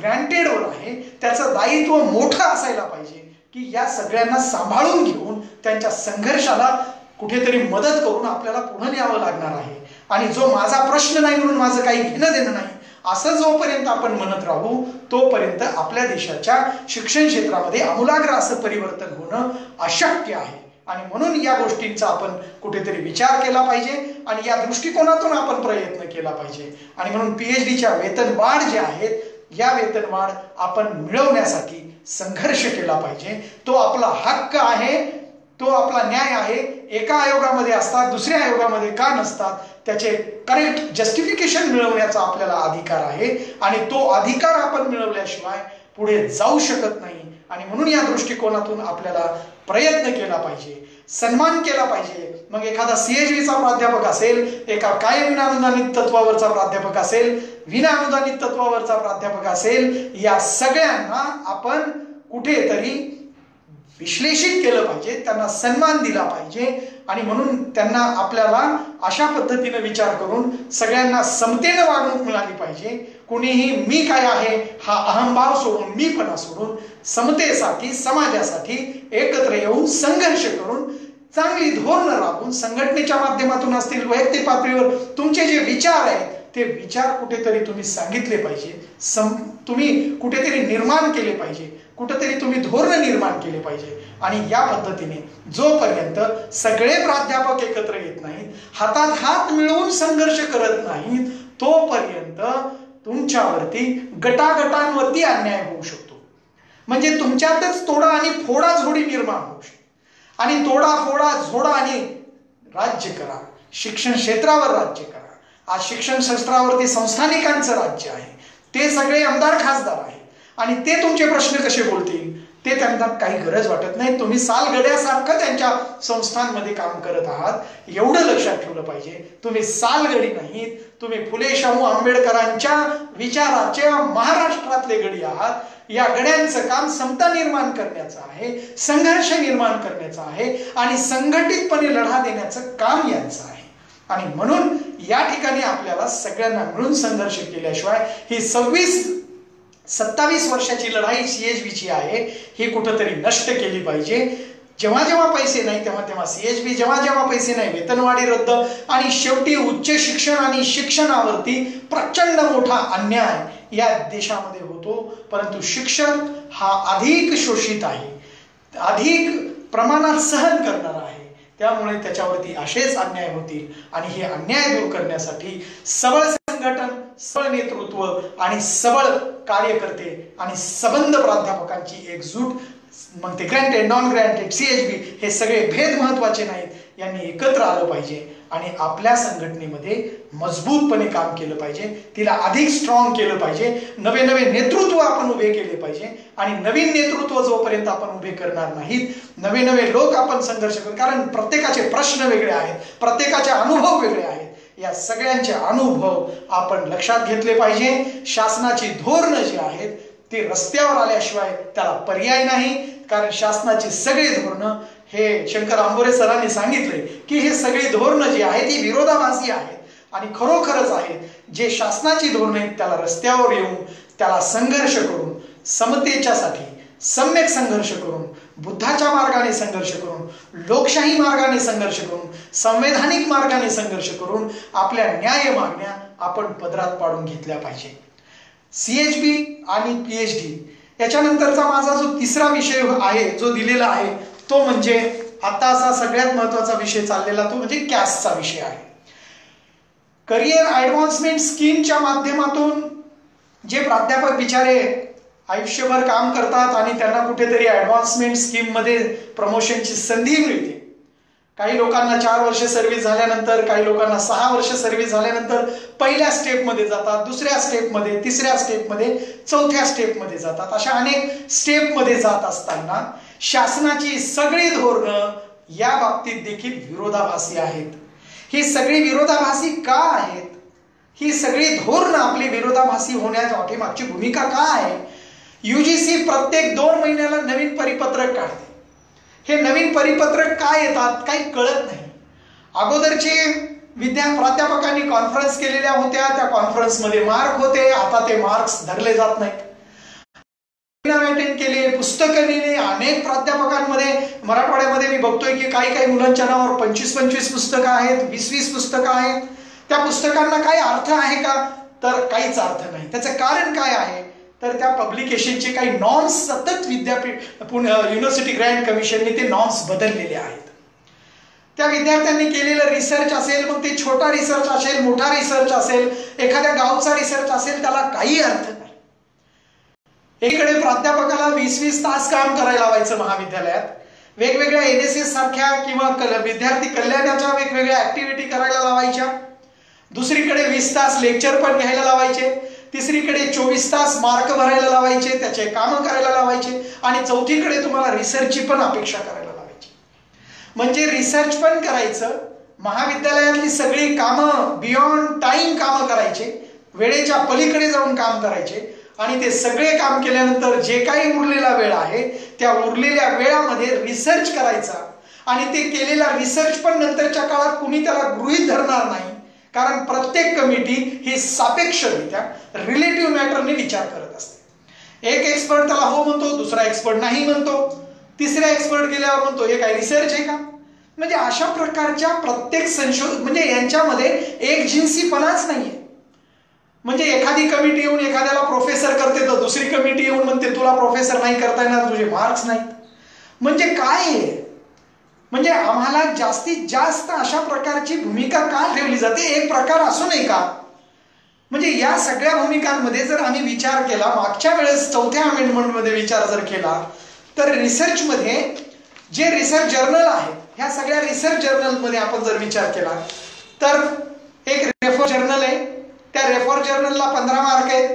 ग्रँटेडवर आहे त्याचं दायित्व मोठं असायला पाहिजे की या सगळ्यांना सांभाळून घेऊन त्यांच्या संघर्षाला कुठेतरी मदत करून आपल्याला पुढे न्यावं लागणार आहे. आणि जो माझा प्रश्न नाही म्हणून माझं काही घेणं देणं नाही असं जोपर्यंत आपण म्हणत राहू तोपर्यंत आपल्या देशाच्या शिक्षण क्षेत्रामध्ये आमूलाग्र असं परिवर्तन होणं अशक्य आहे. आणि म्हणून या गोष्टींचा आपण कुठेतरी विचार केला पाहिजे आणि या दृष्टिकोनातून आपण प्रयत्न केला पाहिजे. आणि म्हणून PhDच्या वेतनवाढ जे आहेत या वेतनवाढ आपण मिळवण्यासाठी संघर्ष केला पाहिजे. तो आपला हक्क आहे, तो आपला न्याय आहे. एका आयोगामध्ये असतात, दुसऱ्या आयोगामध्ये का नसतात, त्याचे करेक्ट जस्टिफिकेशन मिळवण्याचा आपल्याला अधिकार आहे आणि तो अधिकार आपण मिळवल्याशिवाय पुढे जाऊ शकत नाही. आणि म्हणून या दृष्टिकोनातून आपल्याला प्रयत्न केला पाहिजे, सन्मान केला पाहिजे. मग एखादा CHVचा प्राध्यापक असेल, एका काय विनानुदानित तत्वावरचा प्राध्यापक असेल, विनानुदानित तत्वावरचा प्राध्यापक असेल, या सगळ्यांना आपण कुठेतरी विश्लेषित केलं पाहिजे, त्यांना सन्मान दिला पाहिजे. आणि म्हणून त्यांना आपल्याला अशा पद्धतीने विचार करून सगळ्यांना समतेने वागणूक मिळाली पाहिजे. कुणीही मी काय आहे हा अहंभाव सोडून, मीपणा सोडून समतेसाठी, समाजासाठी एकत्र येऊन संघर्ष करून चांगली धोरणं राबवून संघटनेच्या माध्यमातून असतील, वैयक्तिक पातळीवर तुमचे जे विचार आहेत ते विचार कुठेतरी तुम्ही सांगितले पाहिजे, तुम्ही कुठेतरी निर्माण केले पाहिजे, कुठेतरी तुम्ही धोरण निर्माण केले पाहिजे. आणि या पद्धतीने जोपर्यंत सगळे प्राध्यापक एकत्र येत नाहीत, हातात हात मिळवून संघर्ष करत नाहीत, तोपर्यंत तुमच्यावरती गटागटांवरती अन्याय होऊ शकतो. म्हणजे तुमच्यातच तोडा आणि फोडा झोडी निर्माण होऊ शकते. आणि तोडा फोडा झोडा आणि राज्य करा, शिक्षण क्षेत्रावर राज्य करा. आज शिक्षण क्षेत्रावरती संस्थानिकांचं राज्य आहे, ते सगळे आमदार खासदार आहे आणि ते तुमचे प्रश्न कसे बोलतील ते त्यांना काही गरज वाटत नाही. तुम्ही सालगड्यासारखं त्यांच्या संस्थांमध्ये काम करत आहात, एवढं लक्षात ठेवलं पाहिजे. तुम्ही सालगडी नाहीत, तुम्ही फुले शाहू आंबेडकरांच्या विचाराच्या महाराष्ट्रातले गडी आहात. या गड्यांचं काम समता निर्माण करण्याचं आहे, संघर्ष निर्माण करण्याचं आहे आणि संघटितपणे लढा देण्याचं काम यांचं आहे. आणि म्हणून या ठिकाणी आपल्याला सगळ्यांना मिळून संघर्ष केल्याशिवाय ही 27 वर्षाची लढाई CHVची आहे ही कुठंतरी नष्ट केली पाहिजे. जेव्हा जेव्हा पैसे नाही तेव्हा तेव्हा CHV, जेव्हा जेव्हा पैसे नाही वेतनवाढी रद्द. आणि शेवटी उच्च शिक्षण आणि शिक्षणावरती प्रचंड मोठा अन्याय या देशामध्ये होतो. परंतु शिक्षण हा अधिक शोषित आहे, अधिक प्रमाणात सहन करणारा आहे, त्यामुळे त्याच्यावरती असेच अन्याय होतील. आणि हे अन्याय दूर करण्यासाठी सबळ संघटन, सबळ नेतृत्व आणि सबळ कार्यकर्ते आणि सबंध प्राध्यापकांची एकजूट, मग ते ग्रँटेड, नॉन ग्रँटेड, CHV हे सगळे भेद महत्वाचे नाहीत, यांनी एकत्र आलं पाहिजे आणि आपल्या संघटनेमध्ये मजबूतपणे काम केलं पाहिजे, तिला अधिक स्ट्रॉंग केलं पाहिजे. नवे नवे नेतृत्व आपण उभे केले पाहिजे आणि नवीन नेतृत्व जोपर्यंत आपण उभे करणार नाहीत, नवे नवे लोक आपण संघर्ष करू, कारण प्रत्येकाचे प्रश्न वेगळे आहेत, प्रत्येकाचे अनुभव वेगळे आहेत. या सगळ्यांचे अनुभव आपण लक्षात घेतले पाहिजे. शासनाची धोरणं जी आहेत ती रस्त्यावर आल्याशिवाय त्याला पर्याय नाही, कारण शासनाची सगळी धोरणं हे शंकर आंबोरे सरांनी सांगितले की हे सगळी धोरणं जी आहेत ती विरोधाभासी आहेत आणि खरोखरच आहेत. जे शासनाची धोरणं आहेत त्याला रस्त्यावर येऊन त्याला संघर्ष करून समतेच्यासाठी सम्यक संघर्ष करून बुद्धाच्या मार्गाने संघर्ष करून, लोकशाही मार्गाने संघर्ष करून, संवैधानिक मार्गाने संघर्ष करून आपल्या न्याय मागण्या आपण पदरात पाडून घेतल्या पाहिजे. CHB आणि PhD याच्यानंतरचा माझा जो तिसरा विषय आहे जो दिलेला आहे तो म्हणजे आता असा सगळ्यात महत्वाचा विषय चाललेला तो म्हणजे कॅस्टचा विषय आहे. करिअर ऍडव्हान्समेंट स्कीमच्या माध्यमातून जे प्राध्यापक बिचारे आयुष्यभर काम करतात आणि त्यांना कुठेतरी ऍडव्हान्समेंट स्कीम मध्ये प्रमोशनची संधी मिळते. काही लोकांना 4 वर्ष सर्व्हिस झाल्यानंतर, काही लोकांना 6 वर्ष सर्व्हिस झाल्यानंतर पहिल्या स्टेपमध्ये जातात, दुसऱ्या स्टेपमध्ये, तिसऱ्या स्टेपमध्ये, चौथ्या स्टेपमध्ये जातात. अशा अनेक स्टेपमध्ये जात असताना शासनाची सगळी धोरणं या बाबतीत देखील विरोधाभासी आहेत. ही सगळी विरोधाभासी का आहेत? ही सगळी धोरणं आपली विरोधाभासी होण्याच्या मागची भूमिका काय आहे? UGC प्रत्येक 2 महिन्याला नवीन परिपत्रक काढते. हे नवीन परिपत्रक काय येतात काही कळत नाही. अगोदरचे प्राध्यापकांनी कॉन्फरन्स केलेल्या होत्या, त्या कॉन्फरन्समध्ये मार्क होते, आता ते मार्क्स धरले जात नाहीत. केले, पुस्तकं लिहिली. अनेक प्राध्यापकांमध्ये मराठवाड्यामध्ये मी बघतोय की काही मुलांच्या नावावर 25-25 पुस्तकं आहेत, 20-20 पुस्तकं आहेत. त्या पुस्तकांना काही अर्थ आहे का? तर काहीच अर्थ नाही. त्याचं कारण काय आहे? तर त्या पब्लिकेशनचे काही नॉर्म्स सतत युनिव्हर्सिटी ग्रँट कमिशनने ते नॉर्म्स बदललेले आहेत. त्या विद्यार्थ्यांनी केलेलं रिसर्च असेल, मग ते छोटा रिसर्च असेल, मोठा रिसर्च असेल, एखाद्या गावचा रिसर्च असेल, त्याला काही अर्थ नाही. एकीकडे प्राध्यापकाला 20-20 तास काम करायला लावायचं महाविद्यालयात, वेगवेगळ्या NSS सारख्या किंवा विद्यार्थी कल्याणाच्या वेगवेगळ्या ऍक्टिव्हिटी करायला लावायच्या. दुसरीकडे 20 तास लेक्चर पण घ्यायला लावायचे. तिसरीकडे 24 तास मार्क भरायला लावायचे, त्याचे कामं करायला लावायचे. आणि चौथीकडे तुम्हाला रिसर्चची पण अपेक्षा करायला लावायची. म्हणजे रिसर्च पण करायचं, महाविद्यालयातली सगळी कामं बियॉन्ड टाइम कामं करायचे, वेळेच्या पलीकडे जाऊन काम करायचे. आणि ते सगळे काम केल्यानंतर जे काही उरलेला वेळ आहे त्या उरलेल्या वेळामध्ये रिसर्च करायचा. आणि ते केलेला रिसर्च पण नंतरच्या काळात कुणी त्याला गृहीत धरणार नाही, कारण प्रत्येक कमिटी ही सापेक्षरित्या रिलेटिव्ह मॅटरने विचार करत असते. एक एक्सपर्ट त्याला हो म्हणतो, दुसरा एक्सपर्ट नाही म्हणतो, तिसरा एक्सपर्ट गेल्यावर म्हणतो हे काय रिसर्च आहे का? म्हणजे अशा प्रकारच्या प्रत्येक संशोधन म्हणजे यांच्यामध्ये एक जिन्सीपणाच नाहीये. म्हणजे एखादी कमिटी येऊन एखाद्याला प्रोफेसर करते तर दुसरी कमिटी येऊन म्हणते तुला प्रोफेसर नाही करता येणार, तुझे मार्क्स नाहीत. म्हणजे काय आहे? म्हणजे आम्हाला जास्तीत जास्त अशा प्रकारची भूमिका का ठेवली जाते? एक प्रकार असू नये का? म्हणजे या सगळ्या भूमिकांमध्ये जर आम्ही विचार केला, मागच्या वेळेस 4थ्या अमेंडमेंटमध्ये विचार जर केला, तर रिसर्चमध्ये जे रिसर्च जर्नल आहेत, ह्या सगळ्या रिसर्च जर्नलमध्ये आपण जर विचार केला तर एक रेफर जर्नल आहे, त्या रेफर जर्नलला 15 मार्क आहेत.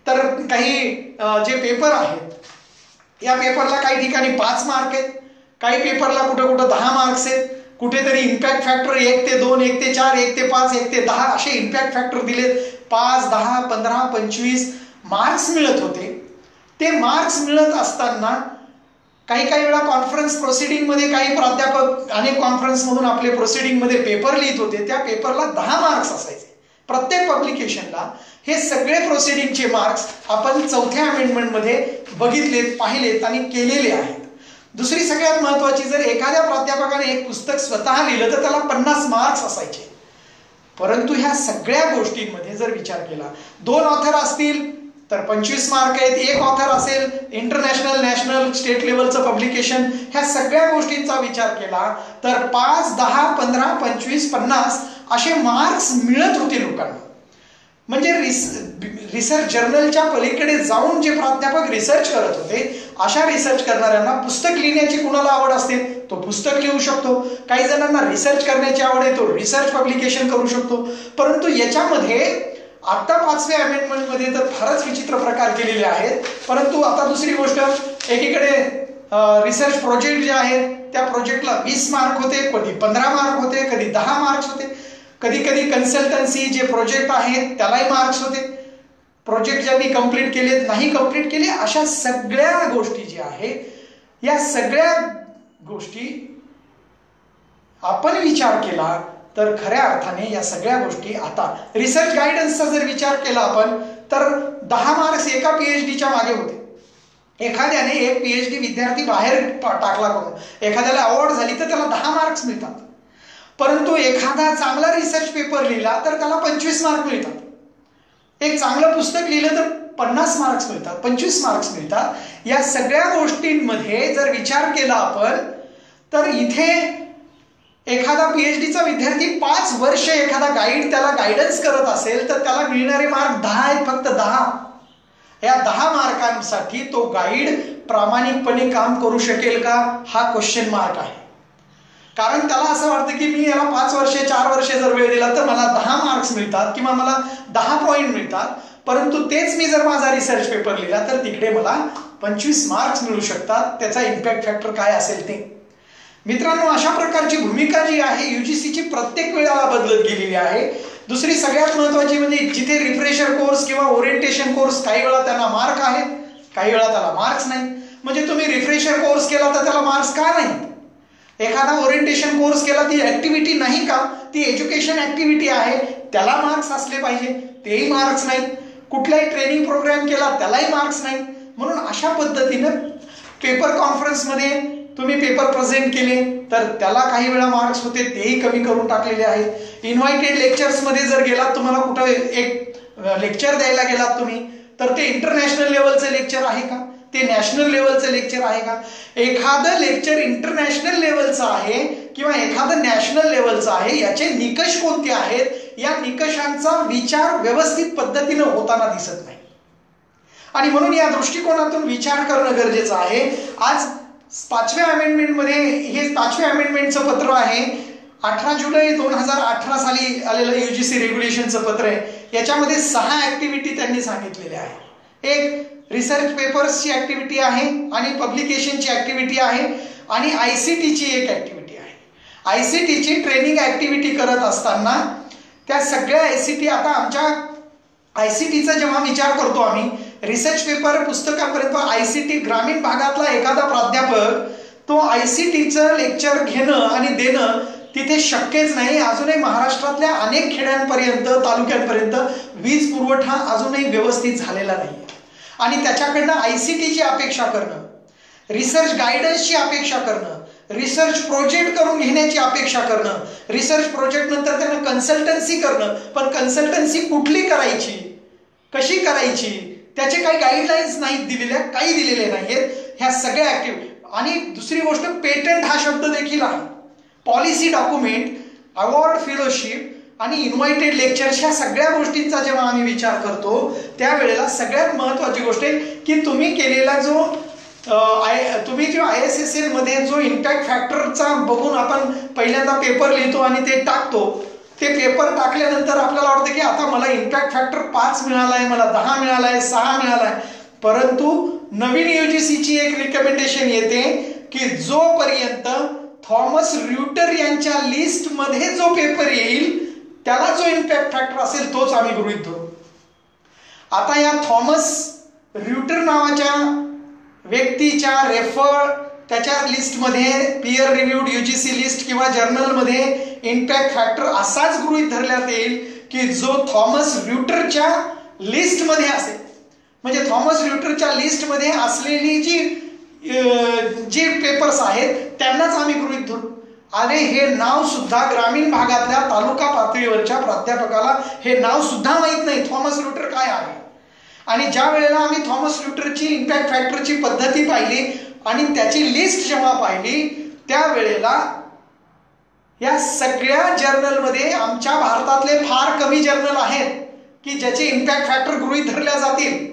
तर काही जे पेपर आहेत या पेपरला काही ठिकाणी 5 मार्क आहेत, काही पेपरला कुठं 10 मार्क्स आहेत, कुठेतरी इम्पॅक्ट फॅक्टर 1 ते 2, 1 ते 4, 1 ते 5, 1 ते 10 असे इम्पॅक्ट फॅक्टर दिलेत. 5, 10, 15, 25 मार्क्स मिळत होते. ते मार्क्स मिळत असताना काही वेळा कॉन्फरन्स प्रोसिडिंग मध्ये काही प्राध्यापक अनेक कॉन्फरन्स मधून आपले प्रोसिडिंग मध्ये पेपर लिहित होते. त्या पेपरला 10 मार्क्स असायचे प्रत्येक पब्लिकेशनला. हे सगळे प्रोसिडिंगचे मार्क्स आपण 4थ्या अमेंडमेंट मध्ये बघितलेत, पाहिलेत आणि केलेले आहेत. दुसरी सगळ्यात महत्वाची, जर एखाद्या प्राध्यापकाने एक पुस्तक स्वतः लिहिलं तर त्याला 50 मार्क्स असायचे. परंतु ह्या सगळ्या गोष्टींमध्ये जर विचार केला, 2 ऑथर असतील तर 25 मार्क आहेत, 1 ऑथर असेल, इंटरनॅशनल, नॅशनल, स्टेट लेवलचं पब्लिकेशन, ह्या सगळ्या गोष्टींचा विचार केला तर 5, 10, 15, 25, 50 असे मार्क्स मिळत होते लोकांना. म्हणजे रिसर्च जर्नलच्या पलीकडे जाऊन जे प्राध्यापक रिसर्च करत होते, अशा रिसर्च करणाऱ्यांना पुस्तक लिहिण्याची कुणाला आवड असते तो पुस्तक लिहू शकतो. काही जणांना रिसर्च करण्याची आवड आहे, तो रिसर्च पब्लिकेशन करू शकतो. परंतु याच्यामध्ये आता 5व्या अमेंडमेंटमध्ये तर फारच विचित्र प्रकार केलेले आहेत. परंतु आता दुसरी गोष्ट, एकीकडे रिसर्च प्रोजेक्ट जे आहेत त्या प्रोजेक्टला 20 मार्क होते, कधी 15 मार्क होते, कधी 10 मार्क्स होते, कधी कन्सल्टन्सी जे प्रोजेक्ट आहेत त्यालाही मार्क्स होते. प्रोजेक्ट ज्यांनी कंप्लीट केलेत, नाही कंप्लीट केले, अशा सगळ्या गोष्टी ज्या आहेत, या सगळ्या गोष्टी आपण विचार केला तर खऱ्या अर्थाने या सगळ्या गोष्टी आता रिसर्च गायडन्सचा जर विचार केला आपण तर 10 मार्क्स एका PhDच्या मागे होते. एखाद्याने एक PhD विद्यार्थी बाहेर टाकला करून एखाद्याला अवॉर्ड झाली तर त्याला 10 मार्क्स मिळतात, परंतु एखादा चांगला रिसर्च पेपर लिहिला तर त्याला 25 मार्क मिळतात. एक चांगलं पुस्तक लिहिलं तर 50 मार्क्स मिळतात, 25 मार्क्स मिळतात. या सगळ्या गोष्टींमध्ये जर विचार केला आपण तर इथे एखादा PhDचा विद्यार्थी 5 वर्ष एखादा गाईड त्याला गायडन्स करत असेल तर त्याला मिळणारे मार्क 10 आहेत, फक्त 10. या 10 मार्कांसाठी तो गाईड प्रामाणिकपणे काम करू शकेल का, हा क्वेश्चन मार्क आहे. कारण त्याला असं वाटतं की मी याला 5 वर्षे 4 वर्षे जर वेळ दिला तर मला 10 मार्क्स मिळतात किंवा मला 10 पॉईंट मिळतात, परंतु तेच मी जर माझा रिसर्च पेपर लिहिला तर तिकडे मला 25 मार्क्स मिळू शकतात. त्याचा इम्पॅक्ट फॅक्टर काय असेल ते. मित्रांनो, अशा प्रकारची भूमिका जी आहे UGCची प्रत्येक वेळेला बदलत गेलेली आहे. दुसरी सगळ्यात महत्वाची म्हणजे जिथे रिफ्रेशर कोर्स किंवा ओरिएंटेशन कोर्स काही वेळा त्यांना मार्क आहेत, काही वेळा त्याला मार्क्स नाही. म्हणजे तुम्ही रिफ्रेशर कोर्स केला तर त्याला मार्क्स का नाही, एखादा ओरिएंटेशन कोर्स केला ती ऍक्टिव्हिटी नाही का, ती एज्युकेशन ऍक्टिव्हिटी आहे, त्याला मार्क्स असले पाहिजे, तेही मार्क्स नाहीत. कुठलाही ट्रेनिंग प्रोग्राम केला त्यालाही मार्क्स नाही. म्हणून अशा पद्धतीनं पेपर कॉन्फरन्समध्ये तुम्ही पेपर प्रेझेंट केले तर त्याला काही वेळा मार्क्स होते, तेही कमी करून टाकलेले आहेत. इन्व्हायटेड लेक्चर्समध्ये जर गेलात, तुम्हाला कुठं एक लेक्चर द्यायला गेलात तुम्ही तर ते इंटरनॅशनल लेवलचं लेक्चर आहे का, ते नॅशनल लेवलचं लेक्चर आहे का. एखादं लेक्चर इंटरनॅशनल लेवलचं आहे किंवा एखादं नॅशनल लेवलचं आहे, याचे निकष कोणते आहेत, या निकषांचा विचार व्यवस्थित पद्धतीनं होताना दिसत नाही. आणि म्हणून या दृष्टिकोनातून विचार करणं गरजेचं आहे. आज 5व्या अमेंडमेंटमध्ये, हे 5व्या अमेंडमेंटचं पत्र आहे, 18 जुलै 2018 साली आलेलं UGC रेग्युलेशनचं पत्र आहे. याच्यामध्ये 6 ऍक्टिव्हिटी त्यांनी सांगितलेल्या आहे. एक रिसर्च पेपर्सची ऍक्टिव्हिटी आहे आणि पब्लिकेशनची ऍक्टिव्हिटी आहे आणि ICTची एक ऍक्टिव्हिटी आहे. ICTची ट्रेनिंग ऍक्टिव्हिटी करत असताना त्या सगळ्या ICT, आता आमच्या ICTचा जेव्हा विचार करतो आम्ही, रिसर्च पेपर पुस्तकापर्यंत ICT ग्रामीण भागातला एखादा प्राध्यापक तो ICTचं लेक्चर घेणं आणि देणं तिथे शक्यच नाही. अजूनही महाराष्ट्रातल्या अनेक खेड्यांपर्यंत, तालुक्यांपर्यंत वीज पुरवठा अजूनही व्यवस्थित झालेला नाही आणि त्याच्याकडनं ICTची अपेक्षा करणं, रिसर्च गायडन्सची अपेक्षा करणं, रिसर्च प्रोजेक्ट करून घेण्याची अपेक्षा करणं, रिसर्च प्रोजेक्ट नंतर त्यांना कन्सल्टन्सी करणं, पण कन्सल्टन्सी कुठली करायची, कशी करायची, त्याचे काही गाईडलाईन्स नाहीत दिलेल्या, काही दिलेले नाहीत. ह्या सगळ्या ऍक्टिव्हिटी. आणि दुसरी गोष्ट, पेटंट हा शब्द देखील आहे. पॉलिसी डॉक्युमेंट, अवॉर्ड, फेलोशिप आणि इन्व्हायटेड लेक्चर्स, ह्या सगळ्या गोष्टींचा जेव्हा आम्ही विचार करतो त्यावेळेला सगळ्यात महत्वाची गोष्ट आहे की तुम्ही केलेला जो तुम्ही जो ISSL मध्ये जो इम्पॅक्ट फॅक्टरचा बघून आपण पहिल्यांदा पेपर लिहितो आणि ते टाकतो, ते पेपर टाकल्यानंतर आपल्याला वाटतं की आता मला इम्पॅक्ट फॅक्टर 5 मिळालाय, मला 10 मिळालाय, 6 मिळालाय. परंतु नवीन UGCची एक रिकमेंडेशन येते की जोपर्यंत थॉमस र्युटर यांच्या लिस्ट मध्ये जो पेपर येईल त्याला जो इम्पॅक्ट फॅक्टर असेल तोच आम्ही गृहीत धरू. आता या थॉमस र्युटर नावाच्या व्यक्तीच्या रेफर त्याच्या लिस्टमध्ये, पीअर रिव्ह्यूड UGC लिस्ट किंवा जर्नलमध्ये इम्पॅक्ट फॅक्टर असाच गृहीत धरण्यात येईल की जो थॉमस र्युटरच्या लिस्टमध्ये असेल. म्हणजे थॉमस र्युटरच्या लिस्टमध्ये असलेली जी पेपर्स आहेत त्यांनाच आम्ही गृहीत धरू. आणि हे नाव सुद्धा ग्रामीण भागातल्या तालुका पातळीवरच्या प्राध्यापकाला हे नाव सुद्धा माहीत नाही, थॉमस र्युटर काय आहे. आणि ज्या वेळेला आम्ही थॉमस र्युटरची इम्पॅक्ट फॅक्टरची पद्धती पाहिली आणि त्याची लिस्ट जेव्हा पाहिली त्यावेळेला या सगळ्या जर्नलमध्ये आमच्या भारतातले फार कमी जर्नल आहेत की ज्याचे इम्पॅक्ट फॅक्टर गृहीत धरल्या जातील.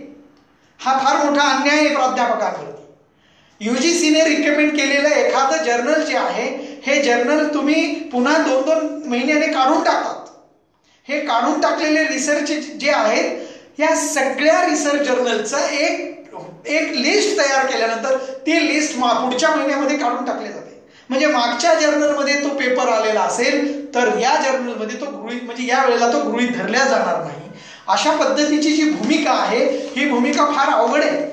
हा फार मोठा अन्याय आहे प्राध्यापकांवरती. UGCने रिकमेंड केलेलं एखादं जर्नल जे आहे, हे जर्नल तुम्ही पुन्हा 2-2 महिन्याने काढून टाकतात. हे काढून टाकलेले रिसर्च जे आहेत, या सगळ्या रिसर्च जर्नलचं एक लिस्ट तयार केल्यानंतर ती लिस्ट पुढच्या महिन्यामध्ये काढून टाकली जाते. म्हणजे मागच्या जर्नलमध्ये तो पेपर आलेला असेल तर या जर्नलमध्ये तो गृहीत, म्हणजे या वेळेला तो गृहीत धरला जाणार नाही. अशा पद्धतीची जी भूमिका आहे ही भूमिका फार अवघड आहे.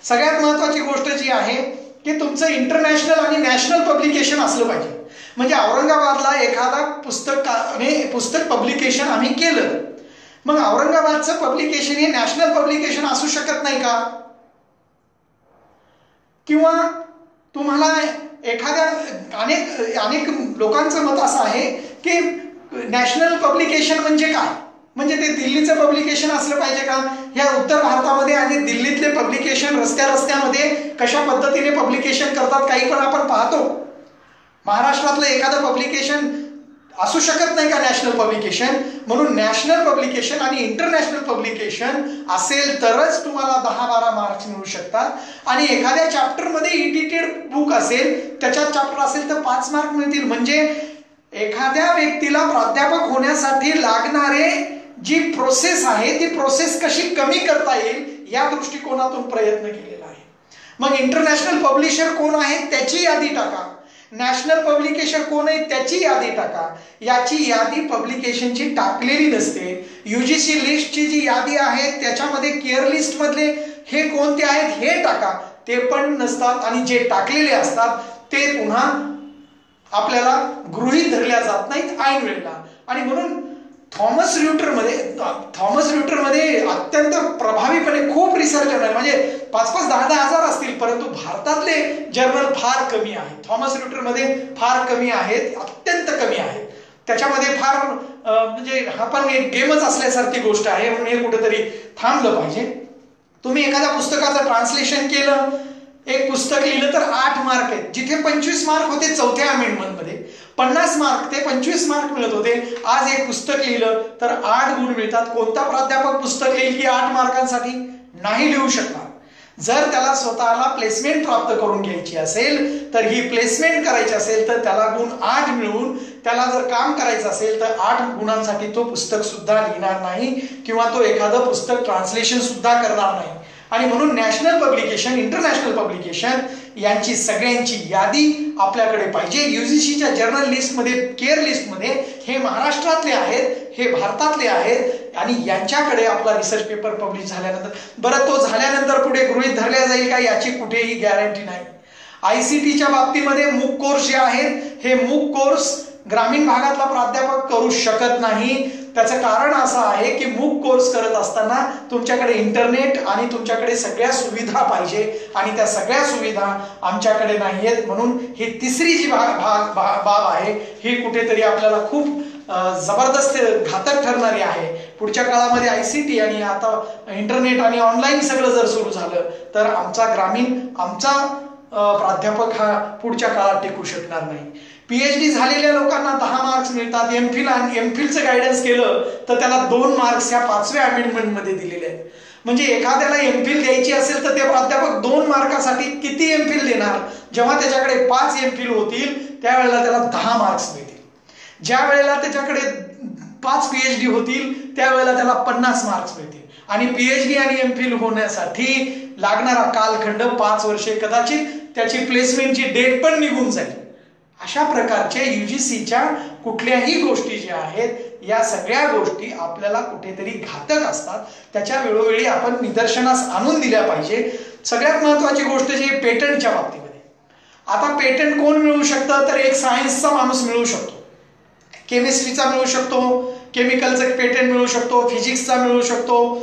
सगळ्यात महत्वाची गोष्ट जी आहे की तुमचं इंटरनॅशनल आणि नॅशनल पब्लिकेशन असलं पाहिजे. म्हणजे औरंगाबादला एखादा पुस्तक पब्लिकेशन आम्ही केलं, मग औरंगाबादचं पब्लिकेशन हे नॅशनल पब्लिकेशन असू शकत नाही का? किंवा तुम्हाला एखाद्या अनेक लोकांचं मत असं आहे की नॅशनल पब्लिकेशन म्हणजे काय, म्हणजे ते दिल्लीचं पब्लिकेशन असलं पाहिजे का? ह्या उत्तर भारतामध्ये आणि दिल्लीतले पब्लिकेशन रस्त्यामध्ये कशा पद्धतीने पब्लिकेशन करतात काही पण आपण पाहतो. महाराष्ट्रातलं एखादं पब्लिकेशन असू शकत नाही का नॅशनल पब्लिकेशन? म्हणून नॅशनल पब्लिकेशन आणि इंटरनॅशनल पब्लिकेशन असेल तरच तुम्हाला 10-12 मार्क्स मिळू शकतात. आणि एखाद्या चॅप्टरमध्ये एडिटेड बुक असेल, त्याच्यात चॅप्टर असेल तर 5 मार्क मिळतील. म्हणजे एखाद्या व्यक्तीला प्राध्यापक होण्यासाठी लागणारे जी प्रोसेस आहे ती प्रोसेस कशी कमी करता येईल या दृष्टिकोनातून प्रयत्न केलेला आहे. मग इंटरनॅशनल पब्लिशर कोण आहेत त्याची यादी टाका, नॅशनल पब्लिकेशन कोण आहे त्याची यादी टाका. याची यादी पब्लिकेशनची टाकलेली नसते. UGC लिस्टची जी यादी आहे त्याच्यामध्ये केअर लिस्ट मधले हे कोणते आहेत हे टाका, ते पण नसतात. आणि जे टाकलेले असतात ते पुन्हा आपल्याला गृहीत धरल्या जात नाहीत ऐन वेळेला. आणि म्हणून थॉमस ऱ्युटरमध्ये अत्यंत प्रभावीपणे खूप रिसर्च आहे, म्हणजे 5-10 हजार असतील, परंतु भारतातले जर्नल फार कमी आहेत. थॉमस ऱ्युटरमध्ये फार कमी आहेत, अत्यंत कमी आहेत. त्याच्यामध्ये फार म्हणजे हा पण एक गेमच असल्यासारखी गोष्ट आहे. म्हणून हे कुठेतरी थांबलं पाहिजे. तुम्ही एखाद्या पुस्तकाचं ट्रान्सलेशन केलं, एक पुस्तक लिहिलं तर 8 मार्क आहेत. जिथे 25 मार्क होते चौथ्या अमेंडमेंटमध्ये, 50 मार्क ते 25 मार्क मिळत होते. आज एक पुस्तक लिहिलं तर 8 गुण मिळतात. कोणता प्राध्यापक पुस्तक लिहिल की 8 मार्कांसाठी? नाही लिहू शकणार. जर त्याला स्वतःला प्लेसमेंट प्राप्त करून घ्यायची असेल तर ही प्लेसमेंट करायची असेल तर त्याला गुण 8 मिळवून त्याला जर काम करायचं असेल तर 8 गुणांसाठी तो पुस्तक सुद्धा लिहिणार नाही किंवा तो एखादं पुस्तक ट्रान्सलेशन सुद्धा करणार नाही. आणि म्हणून नॅशनल पब्लिकेशन, इंटरनॅशनल पब्लिकेशन यांची सगळ्यांची यादी आपल्याकडे पाहिजे. UGCच्या जर्नल लिस्टमध्ये, केअर लिस्टमध्ये हे महाराष्ट्रातले आहेत, हे भारतातले आहेत आणि यांच्याकडे आपला रिसर्च पेपर पब्लिश झाल्यानंतर, बरं तो झाल्यानंतर पुढे गृहीत धरल्या जाईल का याची कुठेही गॅरंटी नाही. ICTच्या बाबतीमध्ये मूक कोर्स जे आहेत, हे मूक कोर्स ग्रामीण भागातला प्राध्यापक करू शकत नाही. त्याचं कारण असं आहे की मूक कोर्स करत असताना तुमच्याकडे इंटरनेट आणि तुमच्याकडे सगळ्या सुविधा पाहिजे आणि त्या सगळ्या सुविधा आमच्याकडे नाही आहेत. म्हणून ही तिसरी जी बाब आहे ही कुठेतरी आपल्याला खूप जबरदस्त घातक ठरणारी आहे. पुढच्या काळामध्ये ICT आणि आता इंटरनेट आणि ऑनलाईन सगळं जर सुरू झालं तर आमचा प्राध्यापक हा पुढच्या काळात टिकू शकणार नाही. PhD झालेल्या लोकांना 10 मार्क्स मिळतात. एमफिलचं गायडन्स केलं तर त्याला 2 मार्क्स या 5व्या अमेंडमेंटमध्ये दिलेले आहेत. म्हणजे एखाद्याला एमफिल द्यायची असेल तर ते प्राध्यापक 2 मार्कासाठी किती एमफिल देणार? जेव्हा त्याच्याकडे 5 एमफिल होतील त्यावेळेला त्याला 10 मार्क्स मिळतील. ज्या वेळेला त्याच्याकडे 5 PhD होतील त्यावेळेला त्याला 50 मार्क्स मिळतील. आणि PhD आणि एमफिल होण्यासाठी लागणारा कालखंड 5 वर्षे, कदाचित त्याची प्लेसमेंटची डेट पण निघून जाईल. अशा प्रकारचे UGCच्या कुठल्याही गोष्टी ज्या आहेत या सगळ्या गोष्टी आपल्याला कुठेतरी घातक असतात. त्याच्या वेळोवेळी आपण निदर्शनास आणून दिल्या पाहिजे. सगळ्यात महत्वाची गोष्ट जी पेटंटच्या बाबतीमध्ये, आता पेटंट कोण मिळवू शकतं? तर एक सायन्सचा माणूस मिळवू शकतो, केमिस्ट्रीचा मिळू शकतो, केमिकलचा पेटंट मिळू शकतो, फिजिक्सचा मिळू शकतो.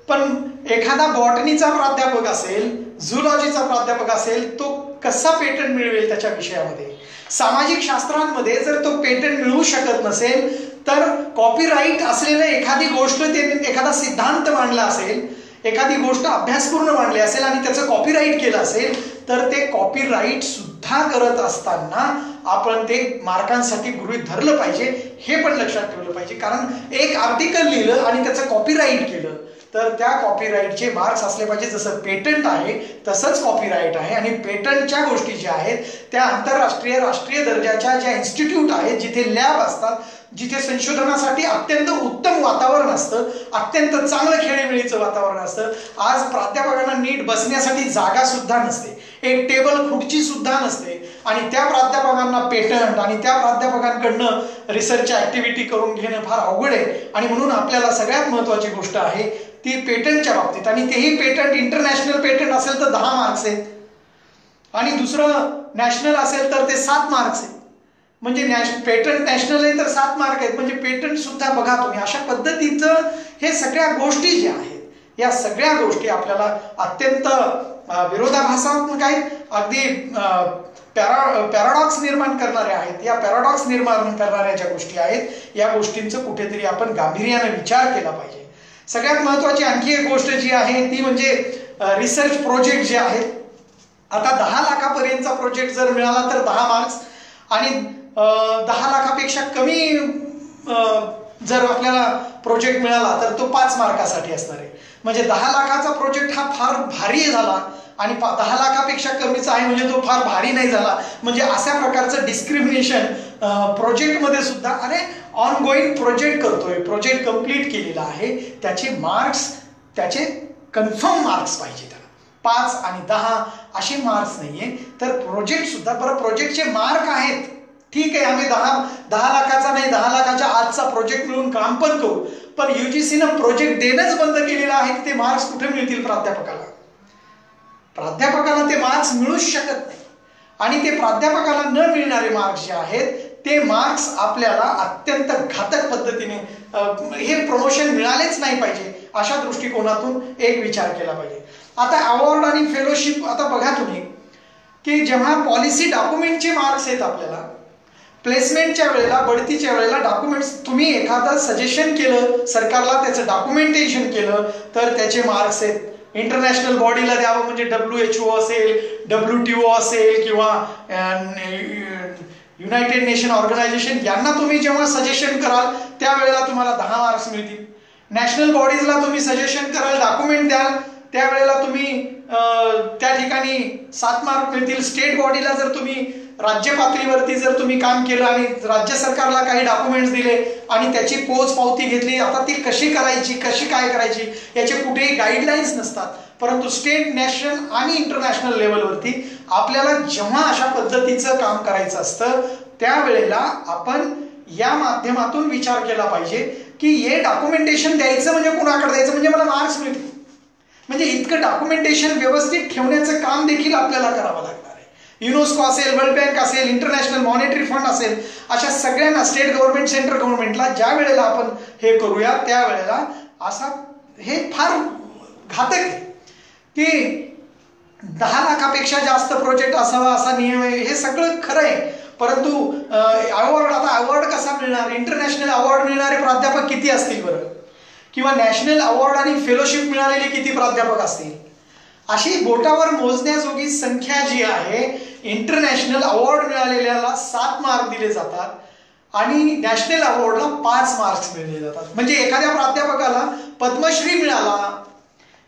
पण एखादा बॉटनीचा प्राध्यापक असेल, झूलॉजीचा प्राध्यापक असेल, तो कसा पेटंट मिळवेल त्याच्या विषयामध्ये? सामाजिक शास्त्रांमध्ये जर तो पेटंट मिळवू शकत नसेल तर कॉपीराईट असलेलं एखादी गोष्ट, एखादा सिद्धांत मांडला असेल, एखादी गोष्ट अभ्यासपूर्ण मांडली असेल आणि त्याचं कॉपीराईट केलं असेल तर ते कॉपीराईट सुद्धा करत असताना आपण ते मार्कांसाठी गृहीत धरलं पाहिजे. हे पण लक्षात ठेवलं पाहिजे. कारण एक आर्टिकल लिहिलं आणि त्याचं कॉपीराईट केलं तर त्या कॉपीराईटचे मार्क्स असले पाहिजे. जसं पेटंट आहे तसंच कॉपीराईट आहे. आणि पेटंटच्या गोष्टी ज्या आहेत त्या आंतरराष्ट्रीय, राष्ट्रीय दर्जाच्या ज्या इन्स्टिट्यूट आहेत, जिथे लॅब असतात, जिथे संशोधनासाठी अत्यंत उत्तम वातावरण असतं, अत्यंत चांगलं खेळीमेळीचं वातावरण असतं. आज प्राध्यापकांना नीट बसण्यासाठी जागा सुद्धा नसते, एक टेबल खुर्ची सुद्धा नसते. आणि त्या प्राध्यापकांना पेटंट आणि त्या प्राध्यापकांकडनं रिसर्च ऍक्टिव्हिटी करून घेणं फार अवघड आहे. आणि म्हणून आपल्याला सगळ्यात महत्वाची गोष्ट आहे ती पेटंटच्या बाबतीत, आणि तेही पेटंट इंटरनॅशनल पेटंट असेल तर 10 मार्क्स आहेत आणि दुसरं नॅशनल असेल तर ते 7 मार्क्स आहेत. म्हणजे पेटंट नॅशनल आहे तर 7 मार्क आहेत. म्हणजे पेटंट सुद्धा बघा तुम्ही. अशा पद्धतीचं हे सगळ्या गोष्टी ज्या आहेत या सगळ्या गोष्टी आपल्याला अत्यंत विरोधाभासात्मक आहेत, अगदी पॅराडॉक्स निर्माण करणाऱ्या आहेत. या पॅराडॉक्स निर्माण करणाऱ्या ज्या गोष्टी आहेत या गोष्टींचं कुठेतरी आपण गांभीर्याने विचार केला पाहिजे. सगळ्यात महत्वाची आणखी एक गोष्ट जी आहे ती म्हणजे रिसर्च प्रोजेक्ट जे आहेत. आता 10 लाखापर्यंतचा प्रोजेक्ट जर मिळाला तर 10 मार्क्स आणि 10 लाखापेक्षा कमी जर आपल्याला प्रोजेक्ट मिळाला तर तो 5 मार्कासाठी असणार आहे. म्हणजे 10 लाखाचा प्रोजेक्ट हा फार भारी झाला आणि 10 लाखापेक्षा कमीचा आहे म्हणजे तो फार भारी नाही झाला. म्हणजे अशा प्रकारचं डिस्क्रिमिनेशन प्रोजेक्टमध्ये सुद्धा, अरे ऑन गोईंग प्रोजेक्ट करतोय, प्रोजेक्ट कंप्लीट केलेला आहे, त्याचे मार्क्स, त्याचे कन्फर्म मार्क्स पाहिजे. त्याला 5 आणि 10 असे मार्क्स नाहीये. तर प्रोजेक्ट सुद्धा, बरं प्रोजेक्टचे मार्क आहेत, ठीक आहे, आम्ही 10 लाखाचा नाही 10 लाखाच्या आजचा प्रोजेक्ट मिळून काम पण करू, पण युजीसीनं प्रोजेक्ट देणंच बंद केलेलं आहे. ते मार्क्स कुठे मिळतील प्राध्यापकाला? प्राध्यापकाला ते मार्क्स मिळूच शकत नाही. आणि ते प्राध्यापकाला न मिळणारे मार्क्स जे आहेत ते मार्क्स आपल्याला अत्यंत घातक पद्धतीने हे प्रमोशन मिळालेच नाही पाहिजे अशा दृष्टिकोनातून एक विचार केला पाहिजे. आता अवॉर्ड आणि फेलोशिप, आता बघा तुम्ही की जेव्हा पॉलिसी डॉक्युमेंटचे मार्क्स आहेत आपल्याला प्लेसमेंटच्या वेळेला, बढतीच्या वेळेला डॉक्युमेंट्स, तुम्ही एखादं सजेशन केलं सरकारला, त्याचं डॉक्युमेंटेशन केलं तर त्याचे मार्क्स आहेत. इंटरनॅशनल बॉडीला द्यावं म्हणजे WHO असेल, WTO असेल किंवा युनायटेड नेशन ऑर्गनायझेशन, यांना तुम्ही जेव्हा सजेशन कराल त्यावेळेला तुम्हाला 10 मार्क्स मिळतील. नॅशनल बॉडीजला तुम्ही सजेशन कराल, डॉक्युमेंट द्याल, त्यावेळेला तुम्ही त्या ठिकाणी 7 मार्क मिळतील. स्टेट बॉडीला जर तुम्ही राज्य पातळीवरती जर तुम्ही काम केलं आणि राज्य सरकारला काही डॉक्युमेंट्स दिले आणि त्याची पोच पावती घेतली, आता ती कशी करायची, कशी काय करायची याचे कुठेही गाईडलाईन्स नसतात. परंतु स्टेट, नॅशनल आणि इंटरनॅशनल लेवलवरती आपल्याला जेव्हा अशा पद्धतीचं काम करायचं असतं त्यावेळेला आपण या माध्यमातून विचार केला पाहिजे की हे डॉक्युमेंटेशन द्यायचं म्हणजे कुणाकडे द्यायचं म्हणजे मला मार्क्स मिळतील. म्हणजे इतकं डॉक्युमेंटेशन व्यवस्थित ठेवण्याचं काम देखील आपल्याला करावं लागणार आहे. युनेस्को असेल, वर्ल्ड बँक असेल, इंटरनॅशनल मॉनिटरी फंड असेल, अशा सगळ्यांना, स्टेट गव्हर्नमेंट, सेंट्रल गव्हर्नमेंटला ज्या वेळेला आपण हे करूया त्यावेळेला असा हे फार घातक आहे की 10 लाखापेक्षा जास्त प्रोजेक्ट असावा असा नियम आहे. हे सगळं खरं आहे, परंतु अवॉर्ड, आता अवॉर्ड कसा मिळणार? इंटरनॅशनल अवॉर्ड मिळणारे प्राध्यापक किती असतील बरं? किंवा नॅशनल अवॉर्ड आणि फेलोशिप मिळालेले किती प्राध्यापक असतील? अशी बोटावर मोजण्याजोगी संख्या जी आहे. इंटरनॅशनल अवॉर्ड मिळालेल्याला 7 मार्क दिले जातात आणि नॅशनल अवॉर्डला 5 मार्क्स मिळले जातात. म्हणजे एखाद्या प्राध्यापकाला पद्मश्री मिळाला,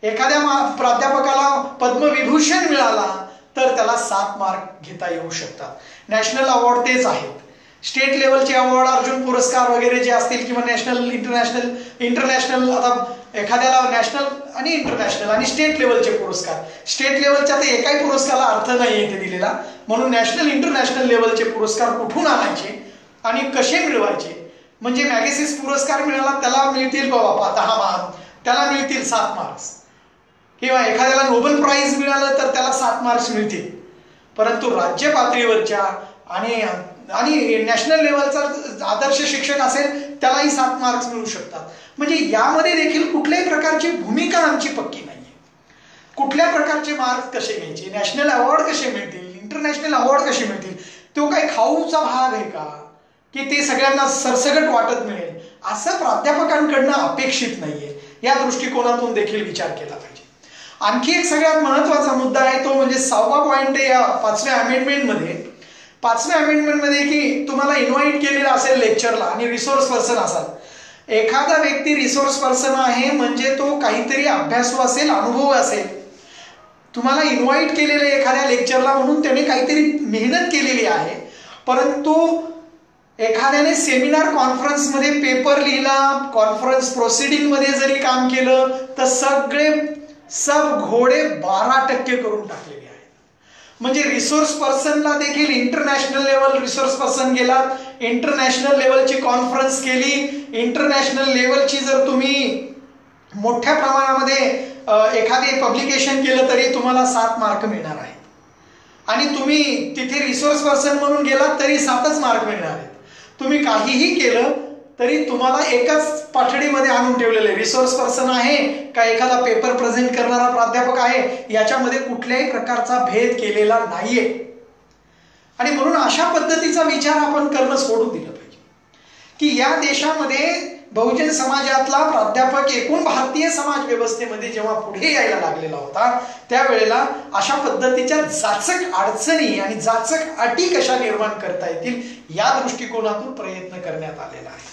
एखाद्या प्राध्यापकाला पद्मविभूषण मिळाला तर त्याला 7 मार्क घेता येऊ शकतात. नॅशनल अवॉर्ड तेच आहेत. स्टेट लेवलचे अवॉर्ड, अर्जुन पुरस्कार वगैरे जे असतील किंवा नॅशनल, इंटरनॅशनल, आता एखाद्याला नॅशनल आणि इंटरनॅशनल आणि स्टेट लेवलचे पुरस्कार, स्टेट लेवलच्या तर एकाही पुरस्काराला अर्थ नाही येते दिलेला, म्हणून नॅशनल, इंटरनॅशनल लेवलचे पुरस्कार कुठून आणायचे आणि कसे मिळवायचे? म्हणजे मॅगसेसे पुरस्कार मिळाला त्याला मिळतील बाबा 10 मार्क, त्याला मिळतील 7 मार्क्स, किंवा एखाद्याला नोबेल प्राइज मिळालं तर त्याला 7 मार्क्स मिळतील. परंतु राज्य पातळीवरच्या आणि नॅशनल लेवलचा आदर्श शिक्षक असेल त्यालाही 7 मार्क्स मिळू शकतात. म्हणजे यामध्ये देखील कुठल्याही प्रकारची भूमिका आमची पक्की नाहीये. कुठल्या प्रकारचे मार्क्स कसे घ्यायचे, नॅशनल अवॉर्ड कसे मिळतील, इंटरनॅशनल अवॉर्ड कसे मिळतील, तो काही खाऊचा भाग आहे का की ते सगळ्यांना सरसकट वाटत मिळेल, असं प्राध्यापकांकडनं अपेक्षित नाहीये. या दृष्टिकोनातून देखील विचार केला पाहिजे. आणखी एक सगळ्यात महत्वाचा मुद्दा आहे तो म्हणजे 6वा पॉइंट आहे या 5व्या अमेंडमेंटमध्ये. 5व्या अमेंडमेंटमध्ये की तुम्हाला इन्व्हाइट केलेलं असेल लेक्चरला आणि रिसोर्स पर्सन असाल. एखादा व्यक्ती रिसोर्स पर्सन आहे म्हणजे तो काहीतरी अभ्यासू असेल, अनुभव असेल. तुम्हाला इन्व्हाइट केलेलं एखाद्या लेक्चरला म्हणून त्याने काहीतरी मेहनत केलेली आहे. परंतु एखाद्याने सेमिनार कॉन्फरन्समध्ये पेपर लिहिला, कॉन्फरन्स प्रोसिडिंगमध्ये जरी काम केलं तर सगळे सब घोडे 12% करून टाकलेले आहेत. म्हणजे रिसोर्स पर्सनला देखील इंटरनॅशनल लेवल रिसोर्स पर्सन गेलात, इंटरनॅशनल लेवलची कॉन्फरन्स केली, इंटरनॅशनल लेवलची जर तुम्ही मोठ्या प्रमाणामध्ये एखादे पब्लिकेशन केलं तरी तुम्हाला 7 मार्क मिळणार आहेत. आणि तुम्ही तिथे रिसोर्स पर्सन म्हणून गेलात तरी 7च मार्क मिळणार आहेत. तुम्ही काहीही केलं तरी तुम्हाला एकाच पाठडीमध्ये आणून ठेवलेलं आहे. रिसोर्स पर्सन आहे का एखादा पेपर प्रेझेंट करणारा प्राध्यापक आहे, याच्यामध्ये कुठल्याही प्रकारचा भेद केलेला नाहीये. आणि म्हणून अशा पद्धतीचा विचार आपण करणं सोडून दिलं पाहिजे की या देशामध्ये बहुजन समाजातला प्राध्यापक एकूण भारतीय समाज व्यवस्थेमध्ये जेव्हा पुढे यायला लागलेला होता, त्यावेळेला अशा पद्धतीच्या जाचक अडचणी आणि जाचक अटी कशा निर्माण करता येतील या दृष्टिकोनातून प्रयत्न करण्यात आलेला आहे.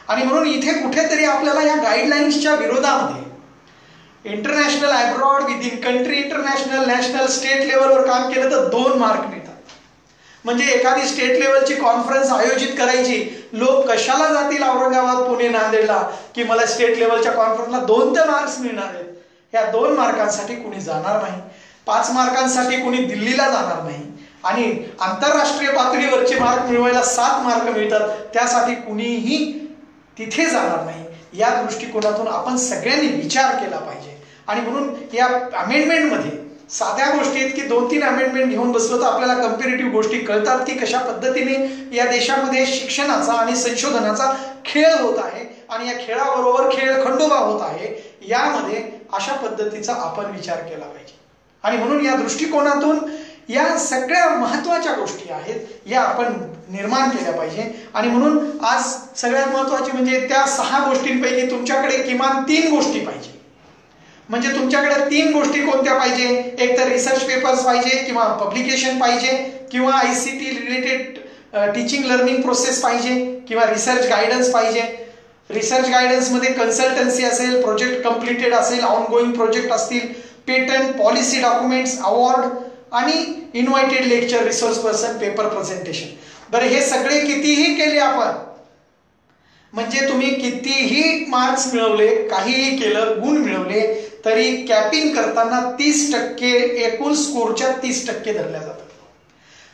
आणि म्हणून इथे कुठेतरी आपल्याला या गाईडलाईन्सच्या विरोधामध्ये international, abroad, within country, international, national, state लेवलवर काम केलं तर 2 मार्क मिळतात. म्हणजे एखादी स्टेट लेवलची कॉन्फरन्स आयोजित करायची, लोक कशाला जातील औरंगाबाद, पुणे, नांदेडला की मला स्टेट लेवलच्या कॉन्फरन्सला 2 तर मार्क्स मिळणार आहेत. या 2 मार्कांसाठी कुणी जाणार नाही. 5 मार्कांसाठी कुणी दिल्लीला जाणार नाही. आणि आंतरराष्ट्रीय पातळीवरचे मार्क मिळवायला 7 मार्क मिळतात, त्यासाठी कुणीही तिथे जाणार नाही. या दृष्टिकोनातून आपण सगळ्यांनी विचार केला पाहिजे. आणि म्हणून या अमेंडमेंटमध्ये साध्या गोष्टी आहेत की 2-3 अमेंडमेंट घेऊन बसलो तर आपल्याला कम्पेरेटिव्ह गोष्टी कळतात की कशा पद्धतीने या देशामध्ये शिक्षणाचा आणि संशोधनाचा खेळ होत आहे आणि या खेळाबरोबर खेळ खंडोबा होत आहे. यामध्ये अशा पद्धतीचा आपण विचार केला पाहिजे. आणि म्हणून या दृष्टिकोनातून या सगळ्या महत्वाच्या गोष्टी आहेत या आपण निर्माण केल्या पाहिजे. आणि म्हणून आज सगळ्यात महत्वाची म्हणजे त्या 6 गोष्टींपैकी तुमच्याकडे किमान 3 गोष्टी पाहिजे. म्हणजे तुमच्याकडे 3 गोष्टी कोणत्या पाहिजे? एक तर रिसर्च पेपर्स पाहिजे किंवा पब्लिकेशन पाहिजे किंवा ICT related teaching learning process पाहिजे किंवा रिसर्च गायडन्स पाहिजे. रिसर्च गायडन्समध्ये कन्सल्टन्सी असेल, प्रोजेक्ट कम्प्लिटेड असेल, ऑनगोईंग प्रोजेक्ट असतील, पेटंट, पॉलिसी डॉक्युमेंट्स, अवॉर्ड आणि invited lecture, resource person, paper presentation. बरं, हे सगळे कितीही केले आपण, म्हणजे तुम्ही कितीही मार्क्स मिळवले, काहीही केलं, गुण मिळवले, तरी कॅपिंग करताना 30% एकूण स्कोरच्या 30% धरल्या जातात.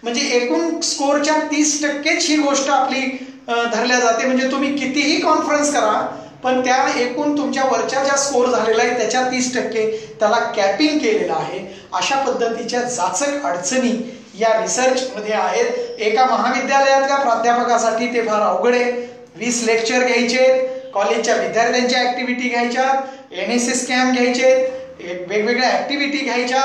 म्हणजे एकूण स्कोरच्या 30%च ही गोष्ट आपली धरल्या जाते. म्हणजे तुम्ही कितीही कॉन्फरन्स करा, पण त्या एकूण तुमच्या वरच्या ज्या स्कोर झालेला आहे त्याच्या 30% त्याला कॅपिंग केलेलं आहे. अशा पद्धतीच्या जाचक अडचणी या रिसर्चमध्ये आहेत. एका महाविद्यालयातल्या प्राध्यापकासाठी ते फार अवघड आहे. 20 लेक्चर घ्यायचे, कॉलेजच्या विद्यार्थ्यांच्या ऍक्टिव्हिटी घ्यायच्या, NSS कॅम्प घ्यायचे, वेगवेगळ्या ऍक्टिव्हिटी घ्यायच्या,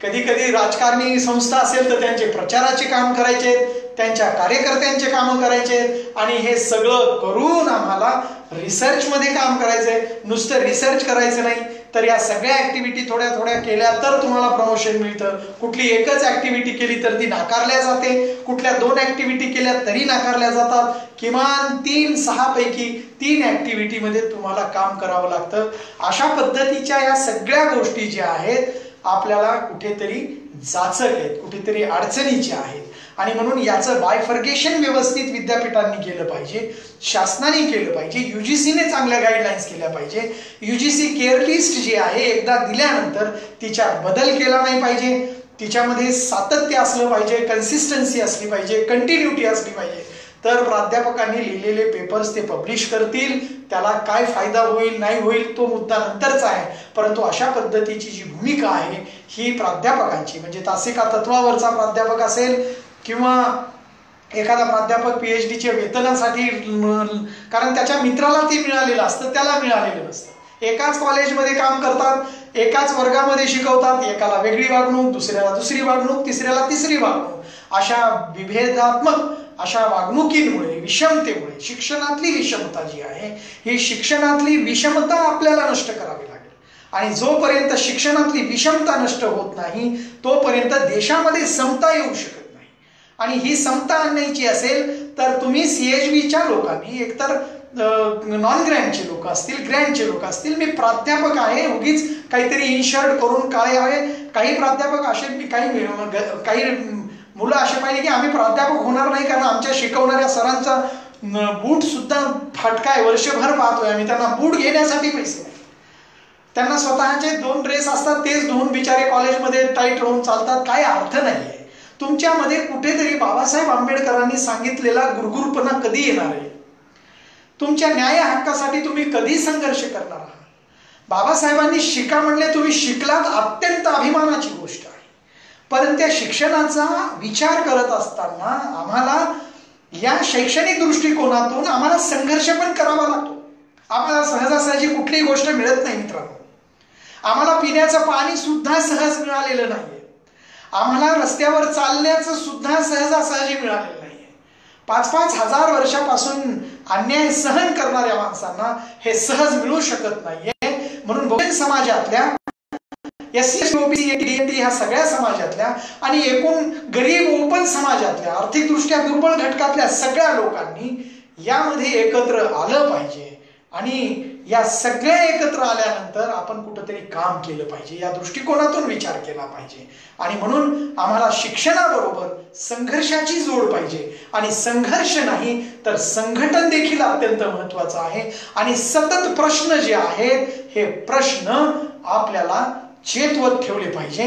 कधी कधी राजकारणी संस्था असेल तर त्यांचे प्रचाराचे काम करायचे, त्यांच्या कार्यकर्त्यांचे काम करायचे. आणि हे सगळं करून आम्हाला रिसर्चमध्ये काम करायचंय. नुसतं रिसर्च करायचं नाही, तर या सगळ्या ऍक्टिव्हिटी थोड्या थोड्या केल्या तर तुम्हाला प्रमोशन मिळतं. कुठली एकच ऍक्टिव्हिटी केली तर ती नाकारल्या जाते, कुठल्या 2 ऍक्टिव्हिटी केल्या तरी नाकारल्या जातात. किमान 3-6 पैकी 3 ऍक्टिव्हिटीमध्ये तुम्हाला काम करावं लागतं. अशा पद्धतीच्या या सगळ्या गोष्टी ज्या आहेत आपल्याला कुठेतरी जाचक आहेत, कुठेतरी अडचणीच्या आहेत. आणि म्हणून याचं बायफर्गेशन व्यवस्थित विद्यापीठांनी केलं पाहिजे, शासनाने केलं पाहिजे, UGCने चांगल्या गाईडलाईन्स केल्या पाहिजे. UGC केअर लिस्ट जी आहे एकदा दिल्यानंतर तिच्यात बदल केला नाही पाहिजे. तिच्यामध्ये सातत्य असलं पाहिजे, कन्सिस्टन्सी असली पाहिजे, कंटिन्युटी असली पाहिजे. तर प्राध्यापकांनी लिहिलेले पेपर्स ते पब्लिश करतील. त्याला काय फायदा होईल नाही होईल तो मुद्दा नंतरचा आहे, परंतु अशा पद्धतीची जी भूमिका आहे ही प्राध्यापकांची, म्हणजे तासिका तत्वावरचा प्राध्यापक असेल किंवा एखादा प्राध्यापक PhDच्या वेतनासाठी, कारण त्याच्या मित्राला ते मिळालेलं असतं, त्याला मिळालेलं नसतं. एकाच कॉलेजमध्ये काम करतात, एकाच वर्गामध्ये शिकवतात, एकाला वेगळी वागणूक, दुसऱ्याला दुसरी वागणूक, तिसऱ्याला तिसरी वागणूक. अशा विभेदात्मक अशा वागणुकीमुळे, विषमतेमुळे, शिक्षणातली विषमता जी आहे ही शिक्षणातली विषमता आपल्याला नष्ट करावी लागेल. आणि जोपर्यंत शिक्षणातली विषमता नष्ट होत नाही तोपर्यंत देशामध्ये समता येऊ शकत नाही. आणि ही समता आणायची असेल तर तुम्ही CHBच्या लोकांनी, एकतर नॉन ग्रँटचे लोक असतील, ग्रँटचे लोक असतील, मी प्राध्यापक आहे उगीच काहीतरी इनशर्ट करून काय आहे, काही प्राध्यापक असे, काही मुलं असे पाहिजे की आम्ही प्राध्यापक होणार नाही कारण आमच्या शिकवणाऱ्या सरांचा बूट सुद्धा फाटका आहे, वर्षभर पाहतोय आम्ही, त्यांना बूट घेण्यासाठी पैसे नाही, त्यांना स्वतःचे 2 ड्रेस असतात तेच धुवून बिचारे कॉलेजमध्ये टाईट राहून चालतात. काय अर्थ नाहीये. तुमच्यामध्ये कुठेतरी बाबासाहेब आंबेडकरांनी सांगितलेला गुरगुरपणा कधी येणार आहे? तुमच्या न्याय हक्कासाठी तुम्ही कधी संघर्ष करणार आहात? बाबासाहेबांनी शिका म्हणले, तुम्ही शिकलात, अत्यंत अभिमानाची गोष्ट आहे. पण त्या शिक्षणाचा विचार करत असताना आम्हाला या शैक्षणिक दृष्टिकोनातून आम्हाला संघर्ष पण करावा लागतो. आम्हाला सहजासहजी कुठलीही गोष्ट मिळत नाही मित्रांनो. आम्हाला पिण्याचं पाणी सुद्धा सहज मिळालेलं नाहीये. आम्हाला रस्त्यावर चालण्याचं सुद्धा सहजासहजी मिळालेलं नाहीये. 5-5 हजार वर्षापासून अन्याय सहन करणाऱ्या माणसांना हे सहज मिळू शकत नाहीये. म्हणून बहुजन समाजातल्या SC, OBC, DNT ह्या सगळ्या समाजातल्या आणि एकूण गरीब ओपन समाजातल्या आर्थिकदृष्ट्या दुर्बल घटकातल्या सगळ्या लोकांनी यामध्ये एकत्र आलं पाहिजे. आणि या सगळ्या एकत्र आल्यानंतर आपण कुठंतरी काम केलं पाहिजे, या दृष्टिकोनातून विचार केला पाहिजे. आणि म्हणून आम्हाला शिक्षणाबरोबर संघर्षाची जोड पाहिजे. आणि संघर्ष नाही तर संघटन देखील अत्यंत महत्वाचं आहे. आणि सतत प्रश्न जे आहेत हे प्रश्न आपल्याला चेतवत ठेवले पाहिजे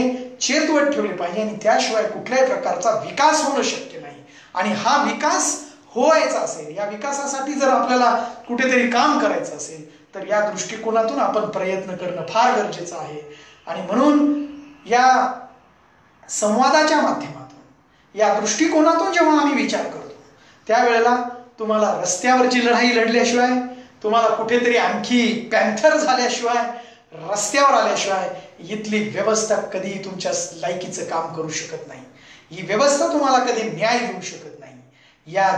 आणि त्याशिवाय कुठल्याही प्रकारचा विकास होणं शक्य नाही. आणि हा विकास व्हायचा असेल, या विकासासाठी जर आपल्याला कुठेतरी काम करायचं असेल तर या दृष्टिकोनातून आपण प्रयत्न करणं फार गरजेचं आहे. आणि म्हणून या संवादाच्या माध्यमातून, या दृष्टिकोनातून जेव्हा आम्ही विचार करतो त्यावेळेला तुम्हाला रस्त्यावरची लढाई लढल्याशिवाय, तुम्हाला कुठेतरी आणखी पॅन्थर झाल्याशिवाय, रस्त्यावर आल्याशिवाय इथली व्यवस्था कधीही तुमच्या लायकीचं काम करू शकत नाही. ही व्यवस्था तुम्हाला कधी न्याय देऊ शकत नाही. या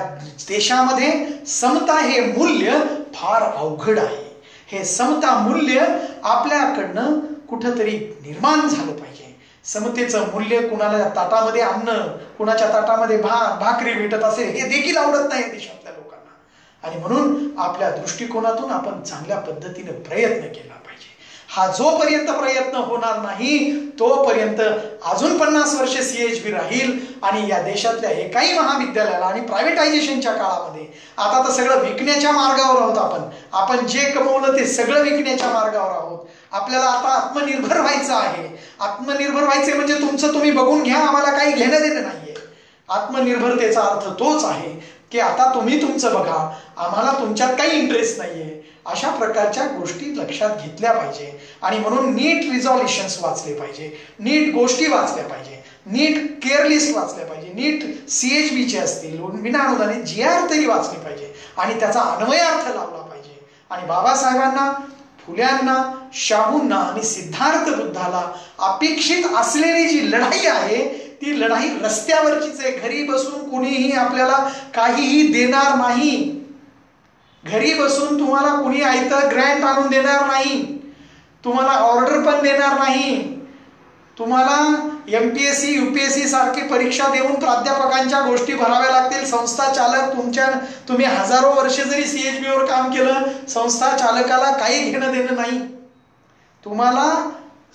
देशामध्ये समता हे मूल्य फार अवघड आहे. हे समता मूल्य आपल्याकडनं कुठंतरी निर्माण झालं पाहिजे. समतेचं मूल्य, कुणाला ताटामध्ये अन्न, कुणाच्या ताटामध्ये भाकरी भेटत असेल हे देखील आवडत नाही देशातल्या लोकांना. आणि म्हणून आपल्या दृष्टिकोनातून आपण चांगल्या पद्धतीने प्रयत्न केला पाहिजे. हा जोपर्यंत प्रयत्न होणार नाही तोपर्यंत अजून 50 वर्ष CHB राहील. आणि या देशातल्या एकाही महाविद्यालयाला, आणि प्रायव्हेटायझेशनच्या काळामध्ये आता तर सगळं विकण्याच्या मार्गावर आहोत. आपण जे कमवलं ते सगळं विकण्याच्या मार्गावर आहोत. आपल्याला आता आत्मनिर्भर व्हायचं आहे. आत्मनिर्भर व्हायचे म्हणजे तुमचं तुम्ही बघून घ्या, आम्हाला काही घेणं देणं नाहीये. आत्मनिर्भरतेचा अर्थ तोच आहे की आता तुम्ही तुमचं बघा, आम्हाला तुमच्यात काही इंटरेस्ट नाहीये. अशा प्रकारच्या गोष्टी लक्षात घेतल्या पाहिजे. आणि म्हणून नीट रिझॉल्युशन्स वाचले पाहिजे, नीट गोष्टी वाचल्या पाहिजे, नीट केअर लिस्ट वाचल्या पाहिजे, नीट CHBचे असतील, विना अनुदानित GR तरी वाचली पाहिजे आणि त्याचा अन्वयार्थ लावला पाहिजे. आणि बाबासाहेबांना, फुल्यांना, शाहूंना आणि सिद्धार्थ बुद्धाला अपेक्षित असलेली जी लढाई आहे ती लढाई रस्त्यावरचीच आहे. घरी बसून कुणीही आपल्याला काहीही देणार नाही. घरी बसून तुम्हाला कुणी आयतं ग्रँट आणून देणार नाही, तुम्हाला ऑर्डर पण देणार नाही. तुम्हाला MPSC, UPSC सारखी परीक्षा देऊन प्राध्यापकांच्या गोष्टी भराव्या लागतील. संस्था चालक तुम्ही हजारो वर्ष जरी CHB वर काम केलं, संस्था चालकाला काही घेणं देणं नाही. तुम्हाला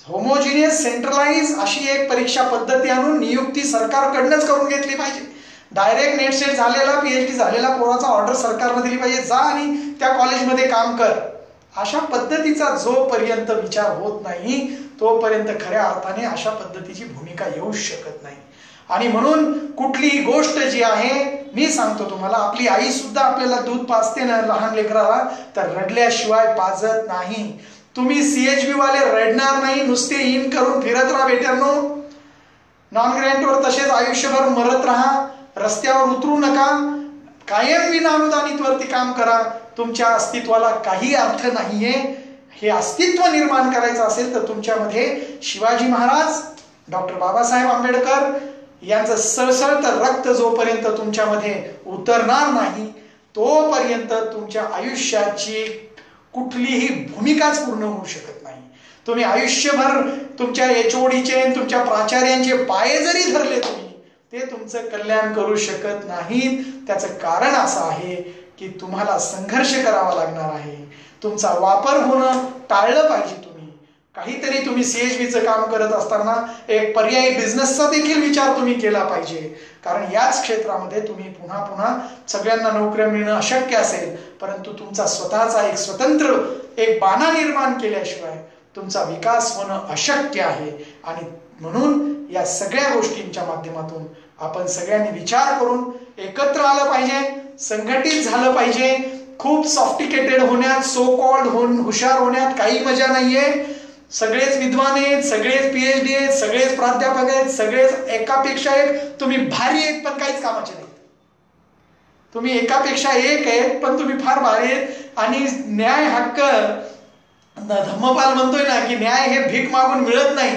होमोजिनियस सेंट्रलाइज अशी एक परीक्षा पद्धती आणून नियुक्ती सरकारकडनंच करून घेतली पाहिजे. डायरेक्ट नेट सेट झालेला PhD झालेला पोराचा ऑर्डर सरकारने दिली पाहिजे, जा आणि त्या कॉलेजमध्ये काम कर. अशा पद्धतीचा जोपर्यंत विचार होत नाही तोपर्यंत खऱ्या अर्थाने अशा पद्धतीची भूमिका येऊ शकत नाही. आणि म्हणून कुठलीही गोष्ट जी आहे, मी सांगतो तुम्हाला, आपली आई सुद्धा आपल्याला दूध पाजते ना लहान लेकराला, तर रडल्याशिवाय पाजत नाही. तुम्ही CHB वाले रडणार नाही, नुसते इन करून फिरत राहा बेट्यानो. नॉन ग्रँटवर तसेच आयुष्यभर मरत राहा, रस्त्यावर उतरू नका, कायम विना अनुदानित वरती काम करा. तुमच्या अस्तित्वाला काही अर्थ नाहीये. हे अस्तित्व निर्माण करायचं असेल तर तुमच्यामध्ये शिवाजी महाराज, डॉक्टर बाबासाहेब आंबेडकर यांचं सळसळत रक्त जोपर्यंत तुमच्यामध्ये उतरणार नाही तोपर्यंत तुमच्या आयुष्याची कुठलीही भूमिकाच पूर्ण होऊ शकत नाही. तुम्ही आयुष्यभर तुमच्या HODचे, तुमच्या प्राचार्यांचे पाय जरी धरले तुम्ही, ते तुमचं कल्याण करू शकत नाहीत. त्याचं कारण असं आहे की तुम्हाला संघर्ष करावा लागणार आहे. तुमचा वापर होणं टाळलं पाहिजे. काहीतरी तुम्ही CHBचं काम करत असताना एक पर्यायी बिझनेसचा देखील विचार तुम्ही केला पाहिजे. कारण याच क्षेत्रामध्ये तुम्ही पुन्हा पुन्हा सगळ्यांना नोकऱ्या मिळणं अशक्य असेल, परंतु तुमचा स्वतःचा एक स्वतंत्र एक बाणा निर्माण केल्याशिवाय तुमचा विकास होणं अशक्य आहे. आणि म्हणून या सगळ्या गोष्टींच्या माध्यमातून आपण सगळ्यांनी विचार करून एकत्र आलं पाहिजे, संघटित झालं पाहिजे. खूप सॉफ्टिकेटेड होण्यात, सो कॉल्ड हुशार होण्यात काही मजा नाहीये. सगळेच विद्वान आहेत, सगळेच PhD आहेत, सगळेच प्राध्यापक आहेत, सगळेच एकापेक्षा एक तुम्ही भारी आहेत, पण काहीच कामाचे नाहीत. तुम्ही एकापेक्षा एक आहेत, पण तुम्ही फार भारी आहेत. आणि न्याय हक्क, धम्मपाल म्हणतोय ना की न्याय हे भीक मागून मिळत नाही,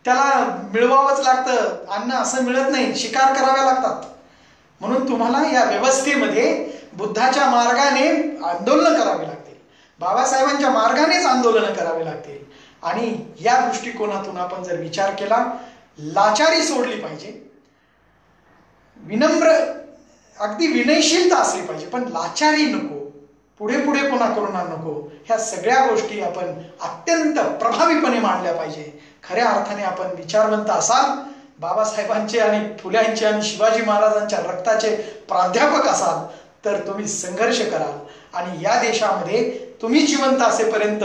त्याला मिळवावंच लागतं. अन्न असं मिळत नाही, शिकार कराव्या लागतात. म्हणून तुम्हाला या व्यवस्थेमध्ये बुद्धाच्या मार्गाने आंदोलन करावे लागतील, बाबासाहेबांच्या मार्गानेच आंदोलन करावे लागतील. आणि या दृष्टिकोनातून आपण जर विचार केला, लाचारी सोडली पाहिजे, विनम्र अगदी विनयशीलता असली पाहिजे, पण लाचारी नको, पुढे पुढे पुन्हा करुणा नको. ह्या सगळ्या गोष्टी आपण अत्यंत प्रभावीपणे मांडल्या पाहिजे. खऱ्या अर्थाने आपण विचारवंत असाल, बाबासाहेबांचे आणि फुल्यांचे आणि शिवाजी महाराजांच्या रक्ताचे प्राध्यापक असाल, तर तुम्ही संघर्ष कराल. आणि या देशामध्ये तुम्ही जिवंत असेपर्यंत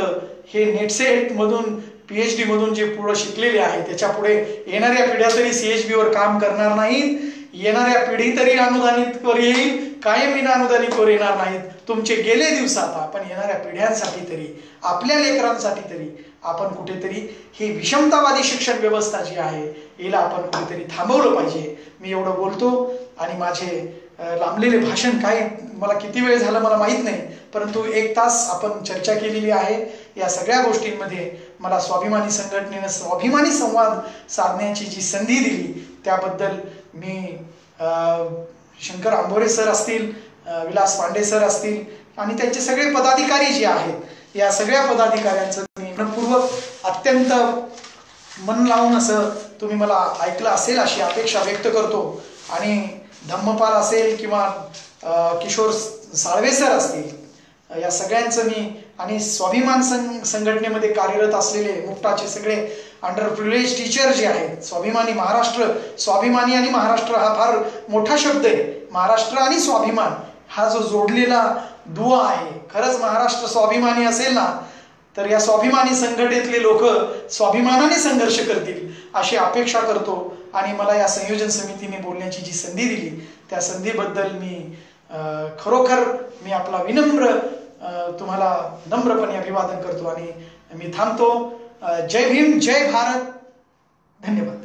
हे नेटसेट मधून PhD मधून जे पुढे शिकलेले आहे, त्याच्या पुढे येणाऱ्या पिढ्या तरी CHB वर काम करणार नाहीत, येणाऱ्या पिढी तरी अनुदानित वर येईल, कायम अनुदानित वर येणार नाहीत. तुमचे गेले दिवस आता, पण येणाऱ्या पिढ्यांसाठी तरी, आपल्या लेकरांसाठी तरी आपण कुठेतरी ही विषमतावादी शिक्षण व्यवस्था जी आहे हिला आपण कुठेतरी थांबवलं पाहिजे. मी एवढं बोलतो आणि माझे लांबलेले भाषण काय, मला किती वेळ झाला मला माहित नाही, परंतु 1 तास आपण चर्चा केलेली आहे. या सगळ्या गोष्टींमध्ये मला स्वाभिमानी संघटनेनं स्वाभिमानी संवाद साधण्याची जी संधी दिली त्याबद्दल मी शंकर आंबोरे सर असतील, विलास पांडे सर असतील आणि त्यांचे सगळे पदाधिकारी जे आहेत, या सगळ्या पदाधिकाऱ्यांचं मी मनपूर्वक अत्यंत मन लावून असं तुम्ही मला ऐकलं असेल अशी अपेक्षा व्यक्त करतो. आणि धम्मपाल असेल किंवा किशोर साळवे सर असतील, या सगळ्यांचं मी, आणि स्वाभिमान संघटनेमध्ये कार्यरत असलेले मुक्ताचे सगळे अंडर प्रिव्हिलेज टीचर जे आहेत, स्वाभिमानी महाराष्ट्र, स्वाभिमानी आणि महाराष्ट्र हा फार मोठा शब्द आहे. महाराष्ट्र आणि स्वाभिमान हा जो जोडलेला दुवा आहे, खरंच महाराष्ट्र स्वाभिमानी असेल ना, तर या स्वाभिमानी संघटनेतले लोक स्वाभिमानाने संघर्ष करतील अशी अपेक्षा करतो. आणि मला या संयोजन समितीने बोलण्याची जी संधी दिली, त्या संधीबद्दल मी खरोखर मी आपला विनम्र तुम्हाला नम्रपणे अभिवादन करतो आणि मी थांबतो. जय भीम, जय भारत, धन्यवाद.